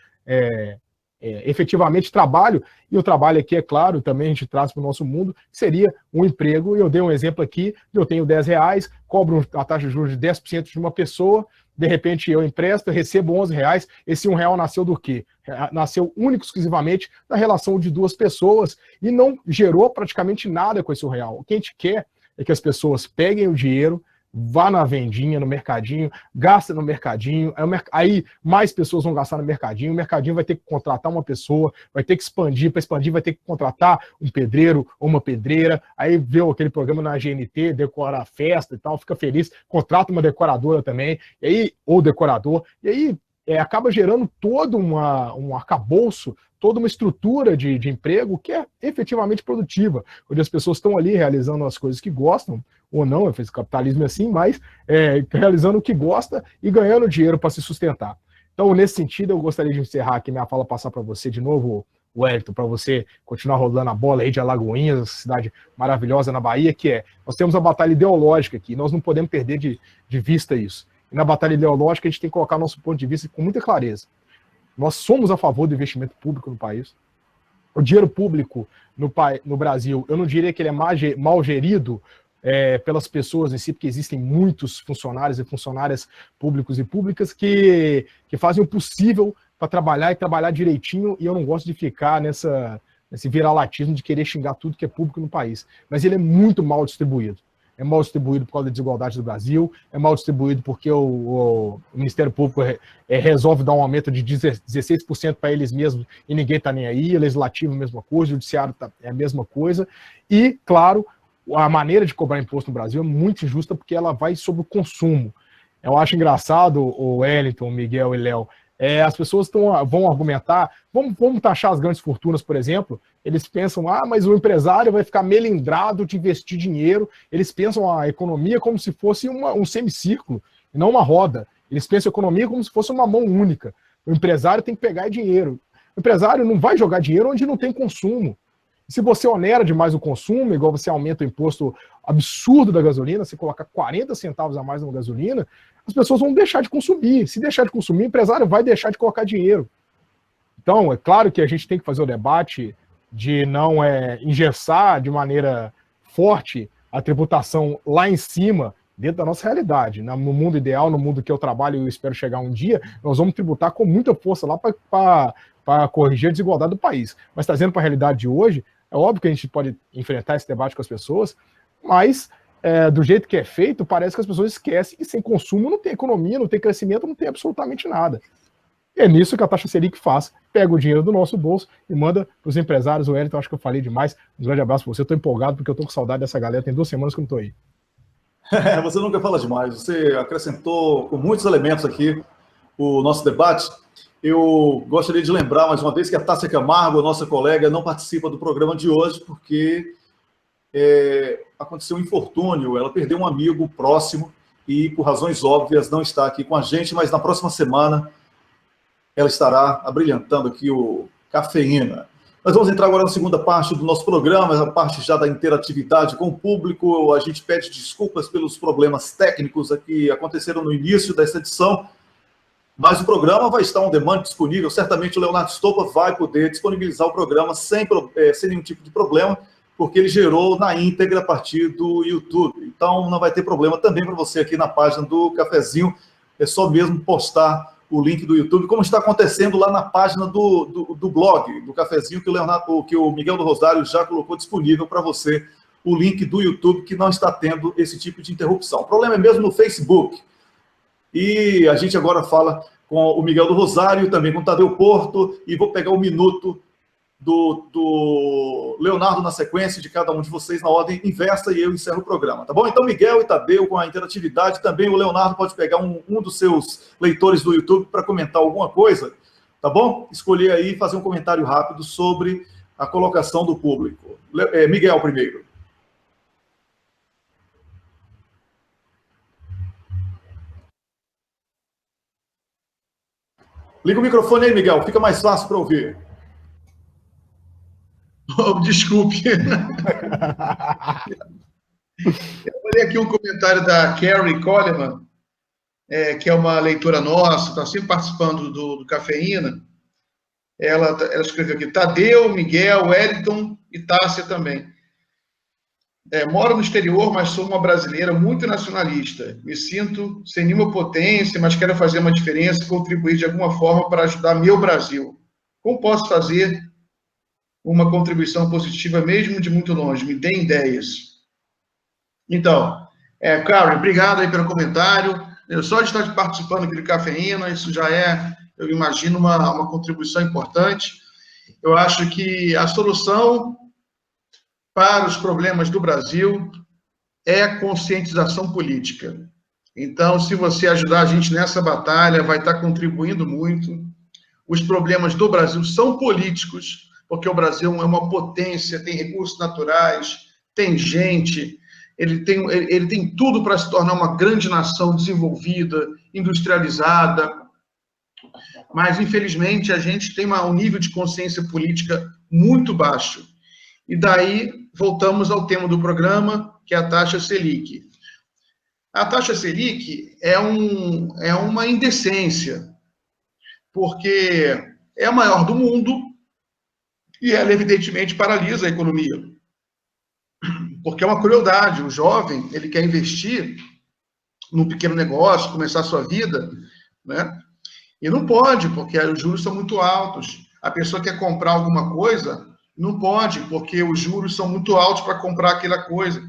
efetivamente trabalho, e o trabalho aqui, é claro, também a gente traz para o nosso mundo, seria um emprego, e eu dei um exemplo aqui, eu tenho R$10, cobro a taxa de juros de 10% de uma pessoa, de repente eu empresto, eu recebo R$11, esse R$1 nasceu do quê? Nasceu único, exclusivamente da relação de duas pessoas, e não gerou praticamente nada com esse R$1. O que a gente quer é que as pessoas peguem o dinheiro, vá na vendinha, no mercadinho, gasta no mercadinho, aí mais pessoas vão gastar no mercadinho, o mercadinho vai ter que contratar uma pessoa, vai ter que expandir, para expandir vai ter que contratar um pedreiro ou uma pedreira, aí vê aquele programa na GNT, decora a festa e tal, fica feliz, contrata uma decoradora também, e aí, ou decorador, e aí acaba gerando todo um arcabouço, toda uma estrutura de emprego que é efetivamente produtiva, onde as pessoas estão ali realizando as coisas que gostam, ou não, o capitalismo é assim, mas realizando o que gosta e ganhando dinheiro para se sustentar. Então, nesse sentido, eu gostaria de encerrar aqui minha fala, passar para você de novo, Wellington, para você continuar rodando a bola aí de Alagoinhas, essa cidade maravilhosa na Bahia, que nós temos a batalha ideológica aqui, nós não podemos perder de vista isso. E na batalha ideológica, a gente tem que colocar nosso ponto de vista com muita clareza. Nós somos a favor do investimento público no país. O dinheiro público no Brasil, eu não diria que ele é mal gerido pelas pessoas em si, porque existem muitos funcionários e funcionárias públicos e públicas que fazem o possível para trabalhar e trabalhar direitinho, e eu não gosto de ficar nesse viralatismo de querer xingar tudo que é público no país. Mas ele é muito mal distribuído. É mal distribuído por causa da desigualdade do Brasil, é mal distribuído porque o Ministério Público resolve dar um aumento de 16% para eles mesmos e ninguém está nem aí, o Legislativo a mesma coisa, o Judiciário é a mesma coisa, e, claro, a maneira de cobrar imposto no Brasil é muito injusta porque ela vai sobre o consumo. Eu acho engraçado, o Wellington, o Miguel e Léo, as pessoas vão argumentar, vamos taxar as grandes fortunas, por exemplo, eles pensam, mas o empresário vai ficar melindrado de investir dinheiro, eles pensam a economia como se fosse um semicírculo, e não uma roda. Eles pensam a economia como se fosse uma mão única. O empresário tem que pegar dinheiro. O empresário não vai jogar dinheiro onde não tem consumo. Se você onera demais o consumo, igual você aumenta o imposto absurdo da gasolina, você coloca 40 centavos a mais na gasolina, as pessoas vão deixar de consumir. Se deixar de consumir, o empresário vai deixar de colocar dinheiro. Então, é claro que a gente tem que fazer o debate de não engessar de maneira forte a tributação lá em cima, dentro da nossa realidade. No mundo ideal, no mundo que eu trabalho e eu espero chegar um dia, nós vamos tributar com muita força lá para corrigir a desigualdade do país. Mas trazendo para a realidade de hoje, é óbvio que a gente pode enfrentar esse debate com as pessoas, mas do jeito que é feito, parece que as pessoas esquecem que sem consumo não tem economia, não tem crescimento, não tem absolutamente nada. E é nisso que a taxa Selic faz. Pega o dinheiro do nosso bolso e manda para os empresários. O Wellington, acho que eu falei demais. Um grande abraço para você. Estou empolgado porque eu estou com saudade dessa galera. Tem 2 semanas que eu não estou aí. Você nunca fala demais. Você acrescentou com muitos elementos aqui o nosso debate. Eu gostaria de lembrar mais uma vez que a Tássia Camargo, a nossa colega, não participa do programa de hoje porque aconteceu um infortúnio. Ela perdeu um amigo próximo e, por razões óbvias, não está aqui com a gente, mas na próxima semana ela estará abrilhantando aqui o Cafeína. Nós vamos entrar agora na segunda parte do nosso programa, a parte já da interatividade com o público. A gente pede desculpas pelos problemas técnicos que aconteceram no início dessa edição, mas o programa vai estar on demand disponível. Certamente o Leonardo Stoppa vai poder disponibilizar o programa sem nenhum tipo de problema, porque ele gerou na íntegra a partir do YouTube. Então não vai ter problema também para você aqui na página do Cafezinho. É só mesmo postar o link do YouTube, como está acontecendo lá na página do blog do Cafezinho, que o Miguel do Rosário já colocou disponível para você, o link do YouTube, que não está tendo esse tipo de interrupção. O problema é mesmo no Facebook. E a gente agora fala com o Miguel do Rosário, também com o Tadeu Porto, e vou pegar um minuto do Leonardo na sequência de cada um de vocês na ordem inversa e eu encerro o programa, tá bom? Então, Miguel e Tadeu com a interatividade, também o Leonardo pode pegar um dos seus leitores do YouTube para comentar alguma coisa, tá bom? Escolher aí e fazer um comentário rápido sobre a colocação do público. Miguel primeiro. Liga o microfone aí, Miguel, fica mais fácil para ouvir. Oh, desculpe. Eu olhei aqui um comentário da Carrie Coleman, que é uma leitora nossa, está sempre participando do Cafeína, Ela escreveu aqui, Tadeu, Miguel, Wellington e Tássia também. Moro no exterior, mas sou uma brasileira muito nacionalista. Me sinto sem nenhuma potência, mas quero fazer uma diferença e contribuir de alguma forma para ajudar meu Brasil. Como posso fazer uma contribuição positiva mesmo de muito longe? Me deem ideias. Então, Karen, obrigado aí pelo comentário. Só de estar participando aqui do Cafeína, isso já é, eu imagino, uma contribuição importante. Eu acho que a solução para os problemas do Brasil é a conscientização política. Então, se você ajudar a gente nessa batalha, vai estar contribuindo muito. Os problemas do Brasil são políticos, porque o Brasil é uma potência, tem recursos naturais, tem gente, ele tem tudo para se tornar uma grande nação desenvolvida, industrializada, mas, infelizmente, a gente tem um nível de consciência política muito baixo. E daí, voltamos ao tema do programa, que é a taxa Selic. A taxa Selic é uma indecência, porque é a maior do mundo e ela, evidentemente, paralisa a economia. Porque é uma crueldade. O jovem, ele quer investir num pequeno negócio, começar a sua vida, né? E não pode, porque os juros são muito altos. A pessoa quer comprar alguma coisa, não pode, porque os juros são muito altos para comprar aquela coisa.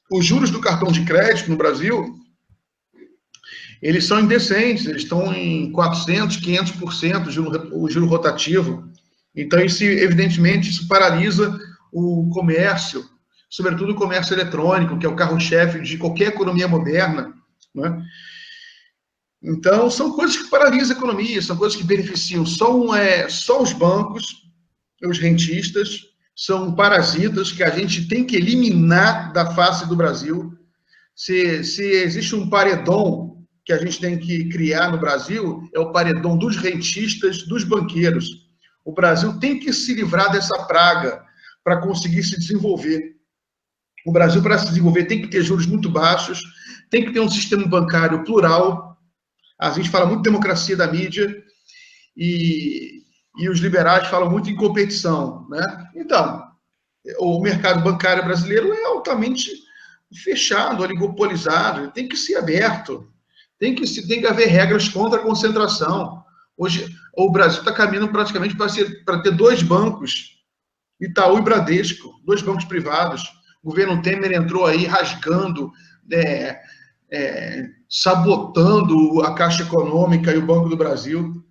Os juros do cartão de crédito no Brasil, eles são indecentes, eles estão em 400%, 500% o juro rotativo. Então, evidentemente, isso paralisa o comércio, sobretudo o comércio eletrônico, que é o carro-chefe de qualquer economia moderna, né? Então, são coisas que paralisam a economia, são coisas que beneficiam só os bancos, os rentistas, são parasitas que a gente tem que eliminar da face do Brasil. Se existe um paredão que a gente tem que criar no Brasil, é o paredão dos rentistas, dos banqueiros. O Brasil tem que se livrar dessa praga para conseguir se desenvolver. O Brasil, para se desenvolver, tem que ter juros muito baixos, tem que ter um sistema bancário plural. A gente fala muito de democracia da mídia e os liberais falam muito em competição, né? Então, o mercado bancário brasileiro é altamente fechado, oligopolizado, ele tem que ser aberto, tem que haver regras contra a concentração. Hoje, o Brasil está caminhando praticamente para ter dois bancos, Itaú e Bradesco, dois bancos privados. O governo Temer entrou aí rasgando, sabotando a Caixa Econômica e o Banco do Brasil.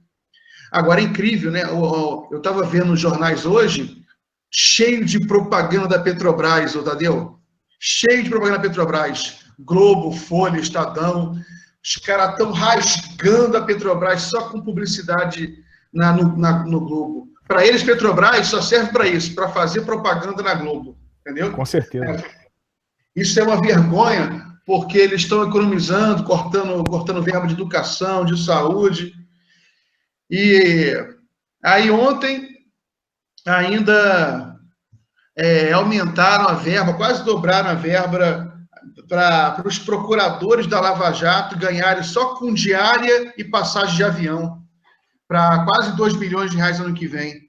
Agora, é incrível, né? Eu estava vendo os jornais hoje, cheio de propaganda da Petrobras, Tadeu. Cheio de propaganda da Petrobras. Globo, Folha, Estadão. Os caras estão rasgando a Petrobras só com publicidade no Globo. Para eles, Petrobras só serve para isso, para fazer propaganda na Globo. Entendeu? Com certeza. Isso é uma vergonha, porque eles estão economizando, cortando verba de educação, de saúde. E aí ontem ainda aumentaram a verba, quase dobraram a verba para os procuradores da Lava Jato ganharem só com diária e passagem de avião, para quase 2 bilhões de reais ano que vem.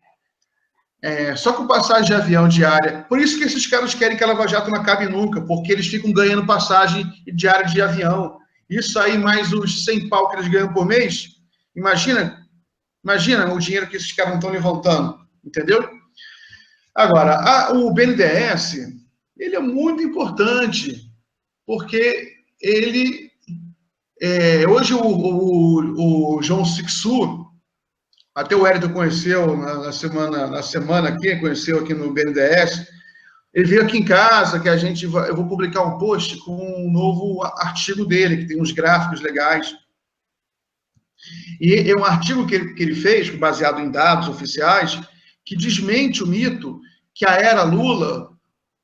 Só com passagem de avião diária. Por isso que esses caras querem que a Lava Jato não acabe nunca, porque eles ficam ganhando passagem diária de avião. Isso aí, mais os 100 pau que eles ganham por mês, imagina o dinheiro que esses caras não estão levantando, entendeu? Agora, o BNDES, ele é muito importante, porque ele... hoje o João Sixu, até o Wellington conheceu na semana aqui, conheceu aqui no BNDES, ele veio aqui em casa, que eu vou publicar um post com um novo artigo dele, que tem uns gráficos legais. E é um artigo que ele fez, baseado em dados oficiais, que desmente o mito que a era Lula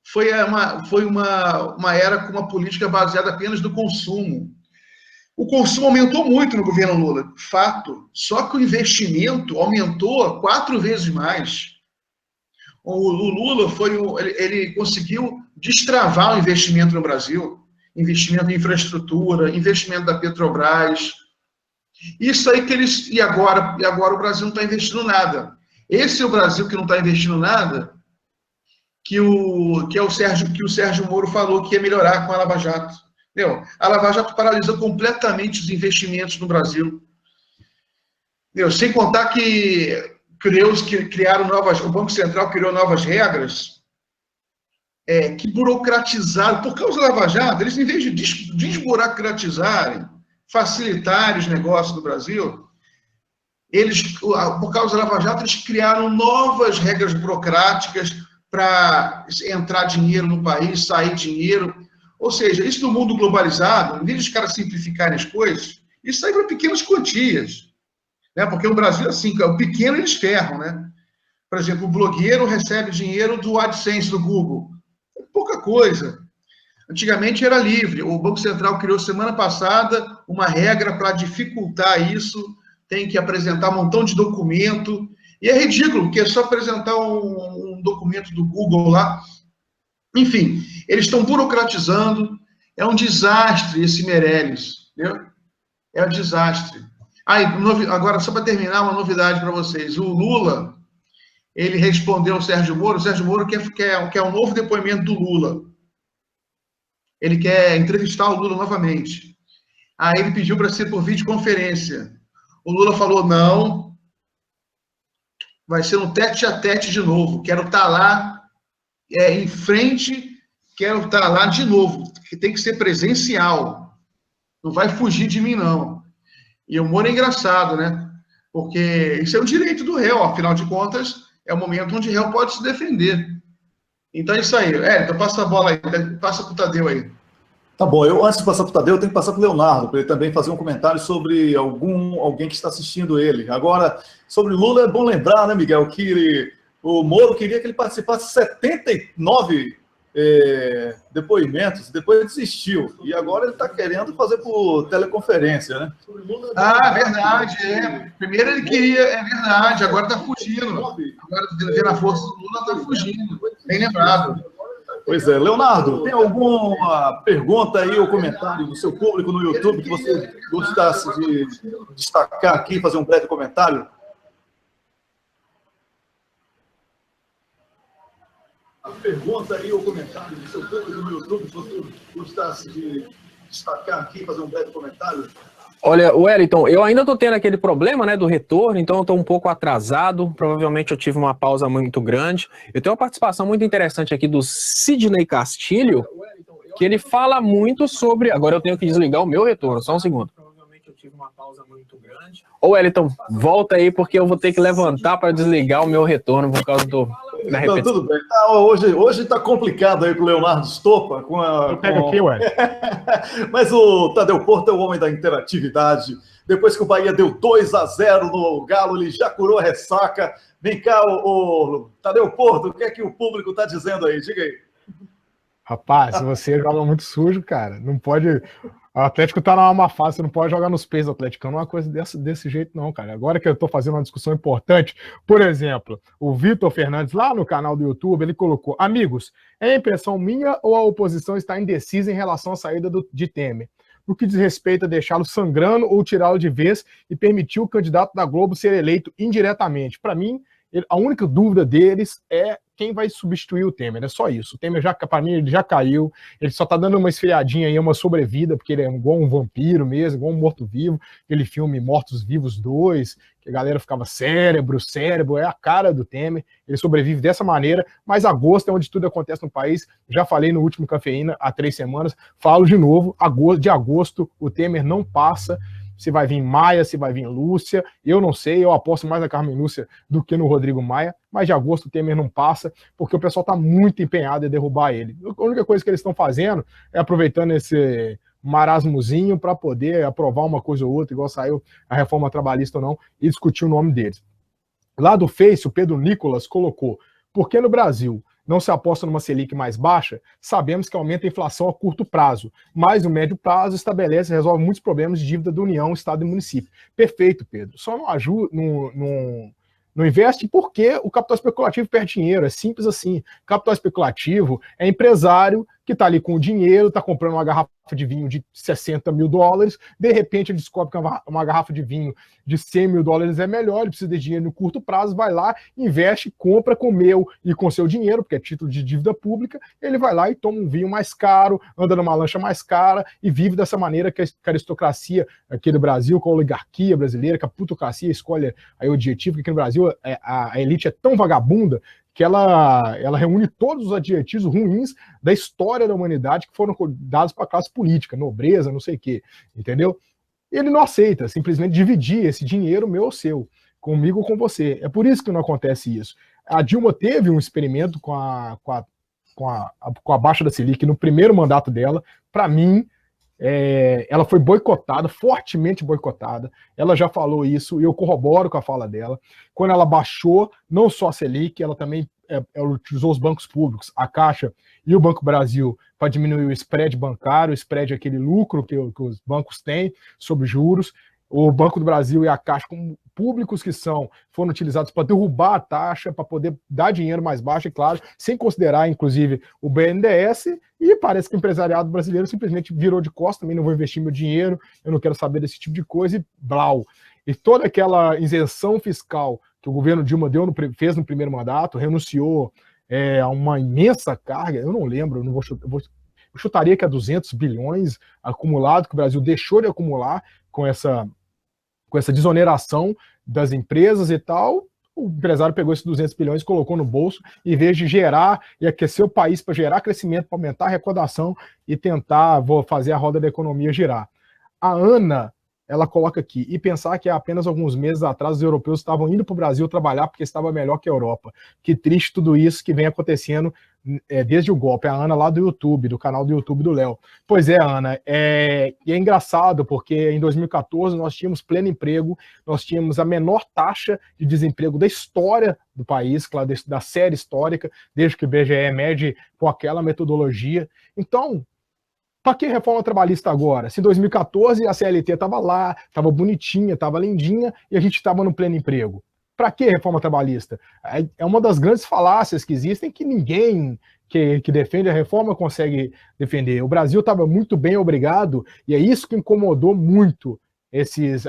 foi uma era com uma política baseada apenas no consumo. O consumo aumentou muito no governo Lula, fato. Só que o investimento aumentou 4 vezes mais. O Lula ele conseguiu destravar o investimento no Brasil, investimento em infraestrutura, investimento da Petrobras. Isso aí que eles... E agora o Brasil não está investindo nada. Esse é o Brasil que não está investindo nada, que o Sérgio Moro falou que ia melhorar com a Lava Jato. Entendeu? A Lava Jato paralisou completamente os investimentos no Brasil. Entendeu? Sem contar que o Banco Central criou novas regras que burocratizaram. Por causa da Lava Jato, eles, em vez de desburocratizarem, facilitarem os negócios do Brasil, por causa da Lava Jato, eles criaram novas regras burocráticas para entrar dinheiro no país, sair dinheiro. Ou seja, isso no mundo globalizado, em vez de os caras simplificarem as coisas, isso sai para pequenas quantias. Né? Porque no Brasil, assim, o pequeno eles ferram, né? Por exemplo, o blogueiro recebe dinheiro do AdSense do Google. É pouca coisa. Antigamente era livre. O Banco Central criou semana passada uma regra para dificultar isso. Tem que apresentar um montão de documento. E é ridículo, porque é só apresentar um documento do Google lá. Enfim, eles estão burocratizando. É um desastre esse Meirelles. Entendeu? É um desastre. Agora, só para terminar, uma novidade para vocês. O Lula, ele respondeu ao Sérgio Moro. O Sérgio Moro quer um novo depoimento do Lula. Ele quer entrevistar o Lula novamente. Aí ele pediu para ser por videoconferência. O Lula falou, não, vai ser um tete-a-tete de novo. Quero estar lá em frente, quero estar lá de novo. Tem que ser presencial. Não vai fugir de mim, não. E o Moro é engraçado, né? Porque isso é um direito do réu, afinal de contas, é o momento onde o réu pode se defender. Então é isso aí. Então passa a bola aí, passa para o Tadeu aí. Tá bom, antes de passar para o Tadeu, eu tenho que passar para o Leonardo, para ele também fazer um comentário sobre alguém que está assistindo ele. Agora, sobre Lula, é bom lembrar, né, Miguel, que o Moro queria que ele participasse de 79 depoimentos, depois desistiu. E agora ele está querendo fazer por teleconferência, né? Verdade, Primeiro ele queria, é verdade, agora está fugindo. Agora, vendo a força do Lula, está fugindo. Bem lembrado. Pois é. Leonardo, tem alguma pergunta aí ou comentário do seu público no YouTube que você gostasse de destacar aqui, fazer um breve comentário? A pergunta aí ou comentário do seu público no YouTube que você gostasse de destacar aqui, fazer um breve comentário? Olha, Wellington, eu ainda estou tendo aquele problema, né, do retorno, então eu estou um pouco atrasado, provavelmente eu tive uma pausa muito grande. Eu tenho uma participação muito interessante aqui do Sidney Castilho, que ele fala muito sobre... Agora eu tenho que desligar o meu retorno, só um segundo. Provavelmente eu tive uma pausa muito grande. Ô, Wellington, volta aí, porque eu vou ter que levantar para desligar o meu retorno por causa da repetição. Então, tudo bem. Hoje está complicado aí com o Leonardo Stoppa. Eu pego aqui, ué. Mas o Tadeu Porto é o homem da interatividade. Depois que o Bahia deu 2-0 no Galo, ele já curou a ressaca. Vem cá, o Tadeu Porto, o que é que o público está dizendo aí? Diga aí. Rapaz, você joga muito sujo, cara. Não pode... O Atlético tá numa má fase, você não pode jogar nos pés do Atlético. Não é uma coisa desse jeito, não, cara. Agora que eu tô fazendo uma discussão importante, por exemplo, o Vitor Fernandes, lá no canal do YouTube, ele colocou: amigos, é impressão minha ou a oposição está indecisa em relação à saída de Temer? No que diz respeito a deixá-lo sangrando ou tirá-lo de vez e permitir o candidato da Globo ser eleito indiretamente? Para mim, a única dúvida deles é quem vai substituir o Temer, é só isso. O Temer, para mim, ele já caiu, ele só tá dando uma esfriadinha aí, uma sobrevida, porque ele é igual um vampiro mesmo, igual um morto-vivo, aquele filme Mortos-Vivos 2, que a galera ficava cérebro, é a cara do Temer, ele sobrevive dessa maneira, mas agosto é onde tudo acontece no país, já falei no último Cafeína, há 3 semanas, falo de novo, de agosto o Temer não passa. Se vai vir Maia, se vai vir Lúcia, eu não sei, eu aposto mais na Carmen Lúcia do que no Rodrigo Maia, mas de agosto o Temer não passa, porque o pessoal está muito empenhado em derrubar ele. A única coisa que eles estão fazendo é aproveitando esse marasmozinho para poder aprovar uma coisa ou outra, igual saiu a reforma trabalhista ou não, e discutir o nome deles. Lá do Face, o Pedro Nicolas colocou: por que no Brasil não se aposta numa Selic mais baixa? Sabemos que aumenta a inflação a curto prazo, mas no médio prazo estabelece e resolve muitos problemas de dívida da União, Estado e município. Perfeito, Pedro. Só não ajuda, não investe porque o capital especulativo perde dinheiro. É simples assim. Capital especulativo é empresário que está ali com o dinheiro, está comprando uma garrafa de vinho de 60 mil dólares, de repente ele descobre que uma garrafa de vinho de 100 mil dólares é melhor, ele precisa de dinheiro no curto prazo, vai lá, investe, compra com meu e com seu dinheiro, porque é título de dívida pública, ele vai lá e toma um vinho mais caro, anda numa lancha mais cara e vive dessa maneira que a aristocracia aqui do Brasil, com a oligarquia brasileira, que a plutocracia escolhe aí o adjetivo, que aqui no Brasil a elite é tão vagabunda que ela reúne todos os adjetivos ruins da história da humanidade que foram dados para a classe política, nobreza, não sei o quê, entendeu? Ele não aceita simplesmente dividir esse dinheiro meu ou seu, comigo ou com você. É por isso que não acontece isso. A Dilma teve um experimento com a baixa da Selic no primeiro mandato dela. Para mim, ela foi boicotada, fortemente boicotada. Ela já falou isso e eu corroboro com a fala dela. Quando ela baixou, não só a Selic, ela também ela utilizou os bancos públicos, a Caixa e o Banco Brasil, para diminuir o spread bancário. O spread é aquele lucro que os bancos têm sobre juros. O Banco do Brasil e a Caixa, como públicos que são, foram utilizados para derrubar a taxa, para poder dar dinheiro mais baixo, e claro, sem considerar, inclusive, o BNDES, e parece que o empresariado brasileiro simplesmente virou de costas, também não vou investir meu dinheiro, eu não quero saber desse tipo de coisa, e blau. E toda aquela isenção fiscal que o governo Dilma fez no primeiro mandato, renunciou a uma imensa carga, eu não lembro, eu chutaria que é 200 bilhões acumulado, que o Brasil deixou de acumular com essa desoneração das empresas e tal. O empresário pegou esses 200 bilhões e colocou no bolso, em vez de gerar e aquecer o país para gerar crescimento, para aumentar a arrecadação e tentar fazer a roda da economia girar. A Ana, ela coloca aqui, e pensar que há apenas alguns meses atrás os europeus estavam indo para o Brasil trabalhar porque estava melhor que a Europa. Que triste tudo isso que vem acontecendo desde o golpe. A Ana lá do YouTube, do canal do YouTube do Léo. Pois é, Ana, e é engraçado porque em 2014 nós tínhamos pleno emprego, nós tínhamos a menor taxa de desemprego da história do país, claro, da série histórica, desde que o IBGE mede com aquela metodologia. Então, para que reforma trabalhista agora? Se em 2014 a CLT estava lá, estava bonitinha, estava lindinha, e a gente estava no pleno emprego. Para que reforma trabalhista? É uma das grandes falácias que existem que ninguém que defende a reforma consegue defender. O Brasil estava muito bem, obrigado, e é isso que incomodou muito esses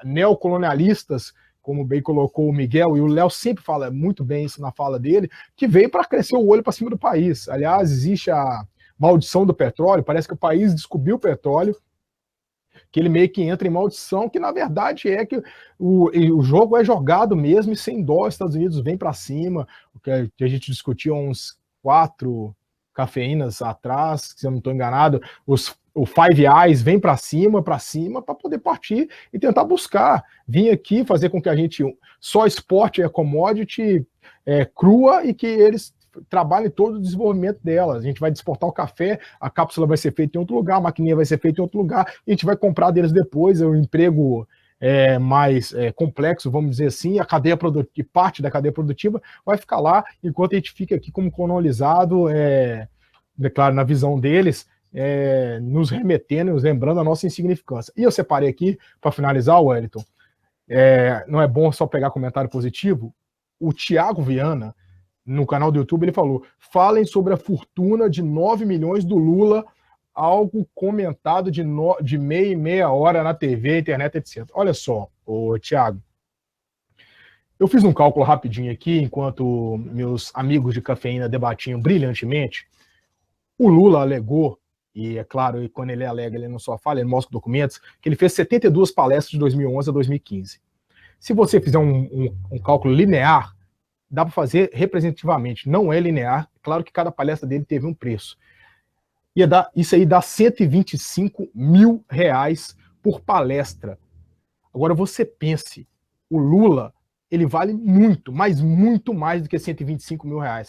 neocolonialistas, como bem colocou o Miguel, e o Léo sempre fala muito bem isso na fala dele, que veio para crescer o olho para cima do país. Aliás, existe a maldição do petróleo, parece que o país descobriu o petróleo, que ele meio que entra em maldição, que na verdade é que o jogo é jogado mesmo e sem dó, os Estados Unidos vem para cima, o que a gente discutiu há uns 4 cafeínas atrás, se eu não estou enganado, o Five Eyes vem para cima, para poder partir e tentar buscar, vir aqui fazer com que a gente só exporte a commodity crua e que eles trabalhem todo o desenvolvimento delas. A gente vai exportar o café, a cápsula vai ser feita em outro lugar, a maquininha vai ser feita em outro lugar, e a gente vai comprar deles depois, o emprego mais complexo, vamos dizer assim, a cadeia produtiva, parte da cadeia produtiva vai ficar lá, enquanto a gente fica aqui como colonizado, claro, na visão deles, nos remetendo, nos lembrando a nossa insignificância. E eu separei aqui, para finalizar, Wellington, não é bom só pegar comentário positivo, o Thiago Viana, no canal do YouTube, ele falou, falem sobre a fortuna de 9 milhões do Lula, algo comentado de meia e meia hora na TV, internet, etc. Olha só, Thiago, eu fiz um cálculo rapidinho aqui, enquanto meus amigos de cafeína debatiam brilhantemente. O Lula alegou, e é claro, e quando ele alega, ele não só fala, ele mostra documentos, que ele fez 72 palestras de 2011 a 2015. Se você fizer um cálculo linear, dá para fazer representativamente, não é linear, claro que cada palestra dele teve um preço. Isso aí dá R$125 mil por palestra. Agora você pense, o Lula, ele vale muito, mas muito mais do que R$125 mil, cara.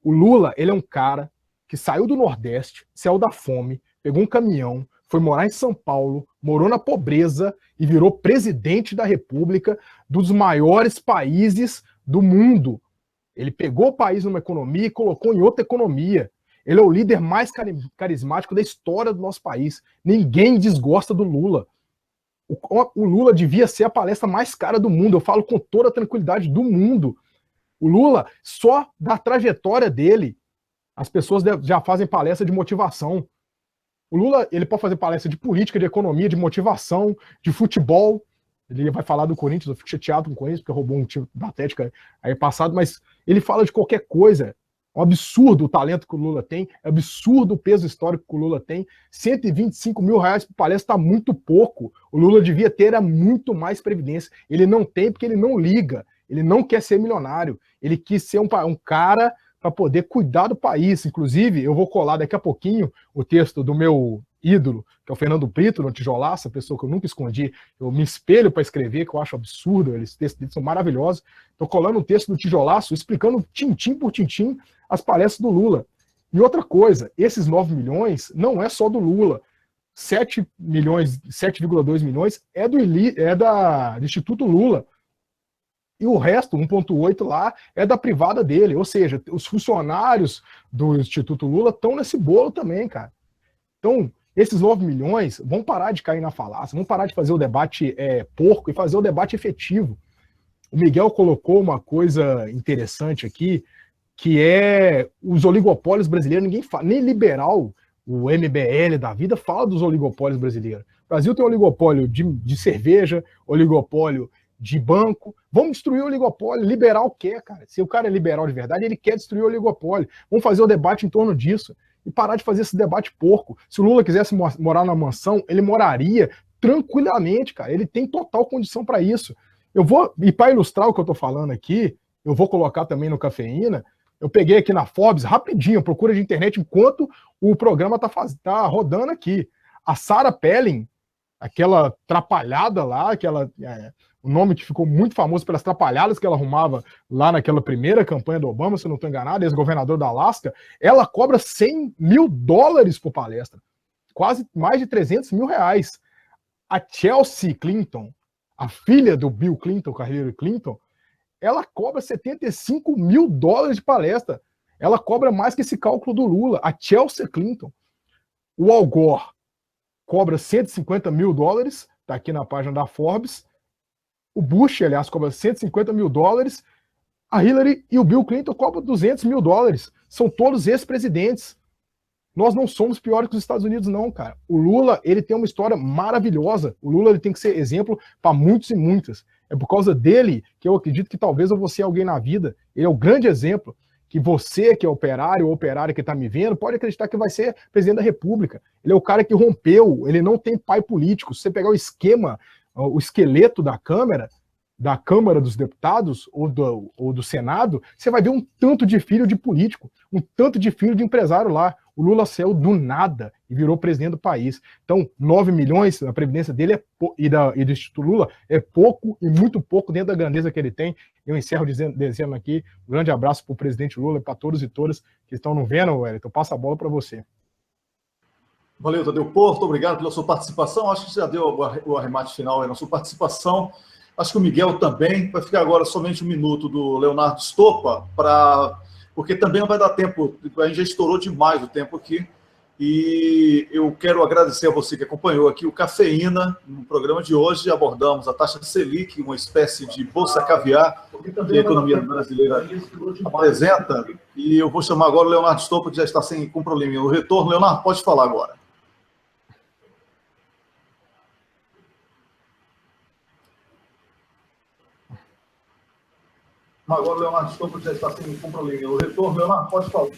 O Lula, ele é um cara que saiu do Nordeste, saiu da fome, pegou um caminhão, foi morar em São Paulo, morou na pobreza e virou presidente da República dos maiores países do mundo. Ele pegou o país numa economia e colocou em outra economia. Ele é o líder mais carismático da história do nosso país. Ninguém desgosta do Lula. O Lula devia ser a palestra mais cara do mundo. Eu falo com toda a tranquilidade do mundo. O Lula, só da trajetória dele, as pessoas já fazem palestra de motivação. O Lula, ele pode fazer palestra de política, de economia, de motivação, de futebol. Ele vai falar do Corinthians, eu fico chateado com o Corinthians, porque roubou um time da Atlética aí passado, mas ele fala de qualquer coisa. É um absurdo o talento que o Lula tem, é absurdo o peso histórico que o Lula tem. 125 mil reais por palestra está muito pouco. O Lula devia ter muito mais previdência. Ele não tem porque ele não liga. Ele não quer ser milionário. Ele quis ser um cara para poder cuidar do país. Inclusive, eu vou colar daqui a pouquinho o texto do meu ídolo, que é o Fernando Brito, no Tijolaço, a pessoa que eu nunca escondi. Eu me espelho para escrever, que eu acho absurdo. Esses textos deles são maravilhosos. Estou colando um texto do Tijolaço, explicando tintim por tintim as palestras do Lula. E outra coisa, esses 9 milhões não é só do Lula. 7,2 milhões é do Instituto Lula. E o resto, 1,8 lá, é da privada dele. Ou seja, os funcionários do Instituto Lula estão nesse bolo também, cara. Então, esses 9 milhões vão parar de cair na falácia, vão parar de fazer o debate porco e fazer o debate efetivo. O Miguel colocou uma coisa interessante aqui, que é os oligopólios brasileiros. Ninguém fala, nem liberal, o MBL da vida, fala dos oligopólios brasileiros. O Brasil tem oligopólio de cerveja, oligopólio de banco. Vamos destruir o oligopólio. Liberal quer, cara. Se o cara é liberal de verdade, ele quer destruir o oligopólio. Vamos fazer o debate em torno disso e parar de fazer esse debate porco. Se o Lula quisesse morar na mansão, ele moraria tranquilamente, cara. Ele tem total condição para isso. Eu vou, e para ilustrar o que eu tô falando aqui, eu vou colocar também no Cafeína. Eu peguei aqui na Forbes, rapidinho, procura de internet, enquanto o programa tá rodando aqui. A Sarah Palin, aquela trapalhada lá, o nome que ficou muito famoso pelas trapalhadas que ela arrumava lá naquela primeira campanha do Obama, se eu não estou enganado, ex-governador da Alasca, ela cobra $100 mil por palestra. Quase mais de 300 mil reais. A Chelsea Clinton, a filha do Bill Clinton, com a Hillary Clinton, ela cobra $75 mil de palestra. Ela cobra mais que esse cálculo do Lula. A Chelsea Clinton. O Al Gore cobra $150 mil, tá aqui na página da Forbes. O Bush, aliás, cobra $150 mil. A Hillary e o Bill Clinton cobram $200 mil. São todos ex-presidentes. Nós não somos piores que os Estados Unidos, não, cara. O Lula, ele tem uma história maravilhosa. O Lula, ele tem que ser exemplo para muitos e muitas. É por causa dele que eu acredito que talvez eu vou ser alguém na vida. Ele é o grande exemplo que você, que é operário ou operária que está me vendo, pode acreditar que vai ser presidente da República. Ele é o cara que rompeu, ele não tem pai político. Se você pegar o esquema, o esqueleto da Câmara dos Deputados ou do Senado, você vai ver um tanto de filho de político, um tanto de filho de empresário lá. O Lula saiu do nada e virou presidente do país. Então, 9 milhões, a previdência dele e do Instituto Lula é pouco e muito pouco dentro da grandeza que ele tem. Eu encerro dizendo aqui um grande abraço para o presidente Lula e para todos e todas que estão nos vendo, Wellington. Passa a bola para você. Valeu, Tadeu Porto, obrigado pela sua participação. Acho que já deu o arremate final aí na sua participação. Acho que o Miguel também. Vai ficar agora somente um minuto do Leonardo Stoppa, porque também não vai dar tempo. A gente já estourou demais o tempo aqui. E eu quero agradecer a você que acompanhou aqui o Cafeína. No programa de hoje abordamos a taxa Selic, uma espécie de bolsa caviar que a economia brasileira apresenta. E eu vou chamar agora o Leonardo Stoppa, que já está com probleminha no retorno. Leonardo, pode falar agora. Agora o Leonardo Stoppa já está com probleminha no retorno. Leonardo, pode falar.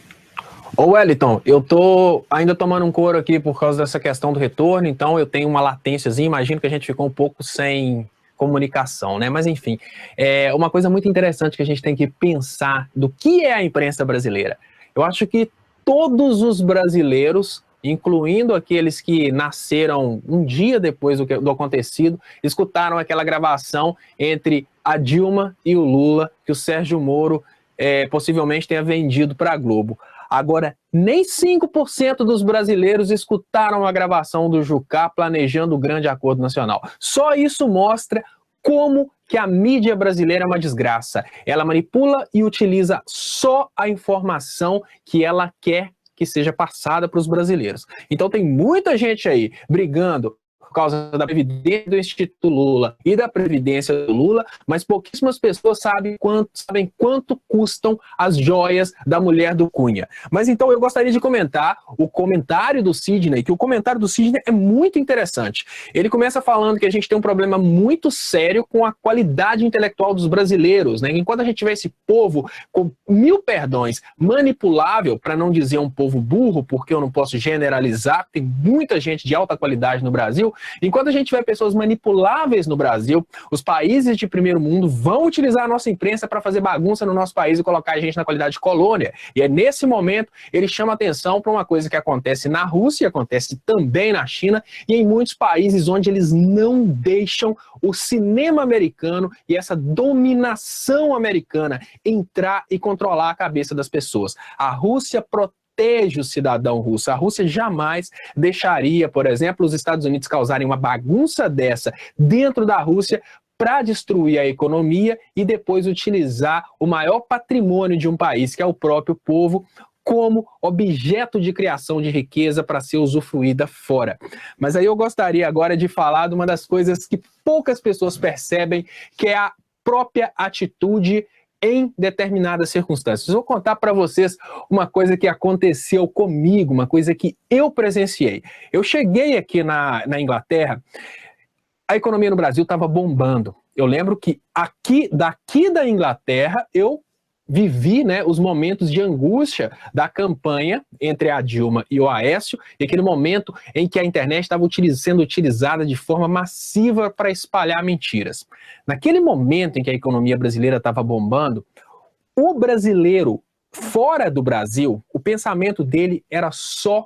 Ô Wellington, eu tô ainda tomando um couro aqui por causa dessa questão do retorno, então eu tenho uma latênciazinha, imagino que a gente ficou um pouco sem comunicação, né? Mas enfim, é uma coisa muito interessante que a gente tem que pensar do que é a imprensa brasileira. Eu acho que todos os brasileiros, incluindo aqueles que nasceram um dia depois do acontecido, escutaram aquela gravação entre a Dilma e o Lula, que o Sérgio Moro possivelmente tenha vendido para a Globo. Agora, nem 5% dos brasileiros escutaram a gravação do Jucá planejando o grande acordo nacional. Só isso mostra como que a mídia brasileira é uma desgraça. Ela manipula e utiliza só a informação que ela quer que seja passada para os brasileiros. Então tem muita gente aí brigando causa da Previdência do Instituto Lula e da Previdência do Lula, mas pouquíssimas pessoas sabem quanto custam as joias da mulher do Cunha. Mas então eu gostaria de comentar o comentário do Sidney, que o comentário do Sidney é muito interessante. Ele começa falando que a gente tem um problema muito sério com a qualidade intelectual dos brasileiros, né? Enquanto a gente tiver esse povo com 1000 perdões, manipulável, para não dizer um povo burro, porque eu não posso generalizar, tem muita gente de alta qualidade no Brasil, enquanto a gente tiver pessoas manipuláveis no Brasil, os países de primeiro mundo vão utilizar a nossa imprensa para fazer bagunça no nosso país e colocar a gente na qualidade de colônia. E é nesse momento ele chama atenção para uma coisa que acontece na Rússia, acontece também na China e em muitos países onde eles não deixam o cinema americano e essa dominação americana entrar e controlar a cabeça das pessoas. A Rússia protege o cidadão russo. A Rússia jamais deixaria, por exemplo, os Estados Unidos causarem uma bagunça dessa dentro da Rússia para destruir a economia e depois utilizar o maior patrimônio de um país, que é o próprio povo, como objeto de criação de riqueza para ser usufruída fora. Mas aí eu gostaria agora de falar de uma das coisas que poucas pessoas percebem, que é a própria atitude em determinadas circunstâncias. Vou contar para vocês uma coisa que aconteceu comigo, uma coisa que eu presenciei. Eu cheguei aqui na Inglaterra, a economia no Brasil estava bombando. Eu lembro que daqui da Inglaterra, eu vivi, né, os momentos de angústia da campanha entre a Dilma e o Aécio, e aquele momento em que a internet estava sendo utilizada de forma massiva para espalhar mentiras. Naquele momento em que a economia brasileira estava bombando, o brasileiro fora do Brasil, o pensamento dele era só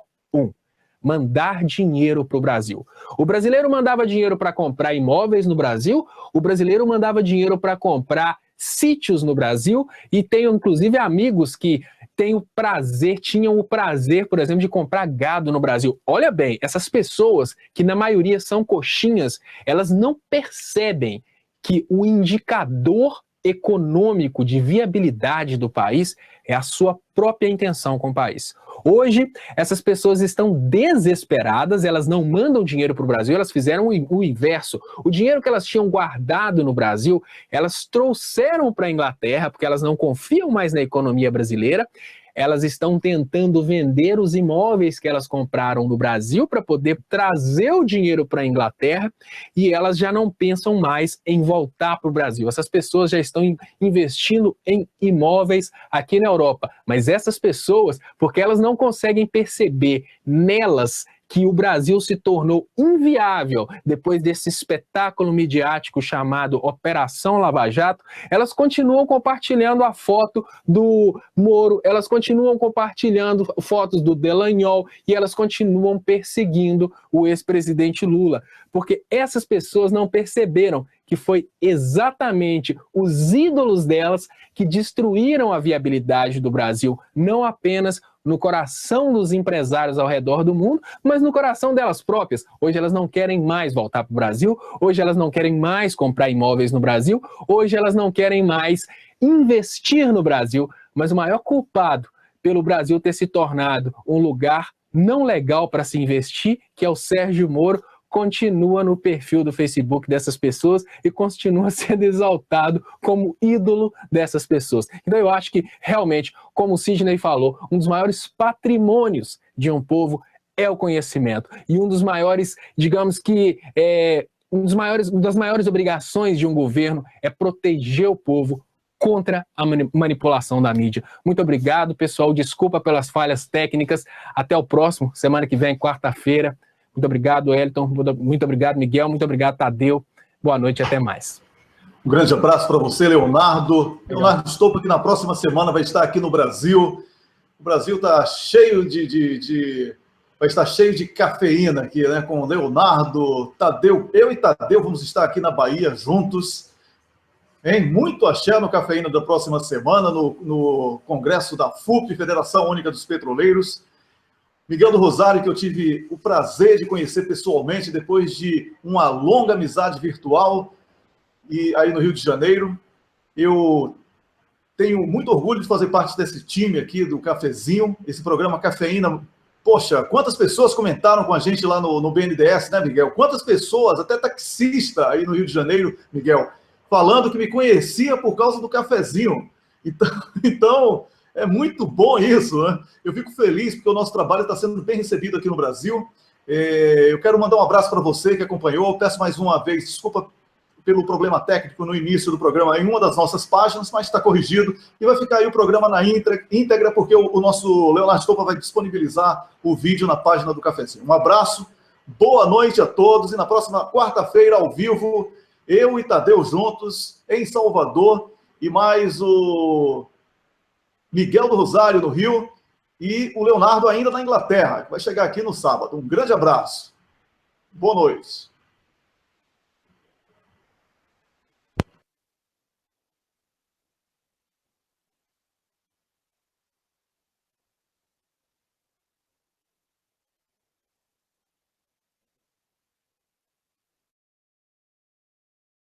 mandar dinheiro para o Brasil. O brasileiro mandava dinheiro para comprar imóveis no Brasil, o brasileiro mandava dinheiro para comprar sítios no Brasil, e tenho inclusive amigos que tinham o prazer, por exemplo, de comprar gado no Brasil. Olha bem, essas pessoas, que na maioria são coxinhas, elas não percebem que o indicador econômico de viabilidade do país é a sua própria intenção com o país. Hoje, essas pessoas estão desesperadas, elas não mandam dinheiro para o Brasil, elas fizeram o inverso. O dinheiro que elas tinham guardado no Brasil, elas trouxeram para a Inglaterra, porque elas não confiam mais na economia brasileira. Elas estão tentando vender os imóveis que elas compraram no Brasil para poder trazer o dinheiro para a Inglaterra, e elas já não pensam mais em voltar para o Brasil. Essas pessoas já estão investindo em imóveis aqui na Europa, mas essas pessoas, porque elas não conseguem perceber nelas que o Brasil se tornou inviável depois desse espetáculo midiático chamado Operação Lava Jato, elas continuam compartilhando a foto do Moro, elas continuam compartilhando fotos do Dallagnol e elas continuam perseguindo o ex-presidente Lula, porque essas pessoas não perceberam que foi exatamente os ídolos delas que destruíram a viabilidade do Brasil, não apenas no coração dos empresários ao redor do mundo, mas no coração delas próprias. Hoje elas não querem mais voltar para o Brasil, hoje elas não querem mais comprar imóveis no Brasil, hoje elas não querem mais investir no Brasil, mas o maior culpado pelo Brasil ter se tornado um lugar não legal para se investir, que é o Sérgio Moro, continua no perfil do Facebook dessas pessoas e continua sendo exaltado como ídolo dessas pessoas. Então eu acho que realmente, como o Sidney falou, um dos maiores patrimônios de um povo é o conhecimento. E um dos maiores, digamos que, uma das maiores obrigações de um governo é proteger o povo contra a manipulação da mídia. Muito obrigado, pessoal. Desculpa pelas falhas técnicas. Até o próximo, semana que vem, quarta-feira. Muito obrigado, Wellington. Muito obrigado, Miguel. Muito obrigado, Tadeu. Boa noite e até mais. Um grande abraço para você, Leonardo. Leonardo Stolpa, que na próxima semana vai estar aqui no Brasil. O Brasil está cheio vai estar cheio de cafeína aqui, né? Com Leonardo, Tadeu. Eu e Tadeu vamos estar aqui na Bahia juntos. Hein? Muito axé no Cafeína da próxima semana, no Congresso da FUP, Federação Única dos Petroleiros. Miguel do Rosário, que eu tive o prazer de conhecer pessoalmente depois de uma longa amizade virtual e aí no Rio de Janeiro. Eu tenho muito orgulho de fazer parte desse time aqui do Cafezinho, esse programa Cafeína Poxa, quantas pessoas comentaram com a gente lá no BNDES, né, Miguel? Quantas pessoas, até taxista aí no Rio de Janeiro, Miguel, falando que me conhecia por causa do cafezinho. Então é muito bom isso, né? Eu fico feliz porque o nosso trabalho está sendo bem recebido aqui no Brasil. Eu quero mandar um abraço para você que acompanhou. Peço mais uma vez desculpa pelo problema técnico no início do programa em uma das nossas páginas, mas está corrigido e vai ficar aí o programa na íntegra, porque o nosso Leonardo Stolpa vai disponibilizar o vídeo na página do Cafezinho. Um abraço, boa noite a todos e na próxima quarta-feira, ao vivo, eu e Tadeu juntos em Salvador e mais o Miguel do Rosário no Rio e o Leonardo ainda na Inglaterra, que vai chegar aqui no sábado. Um grande abraço. Boa noite.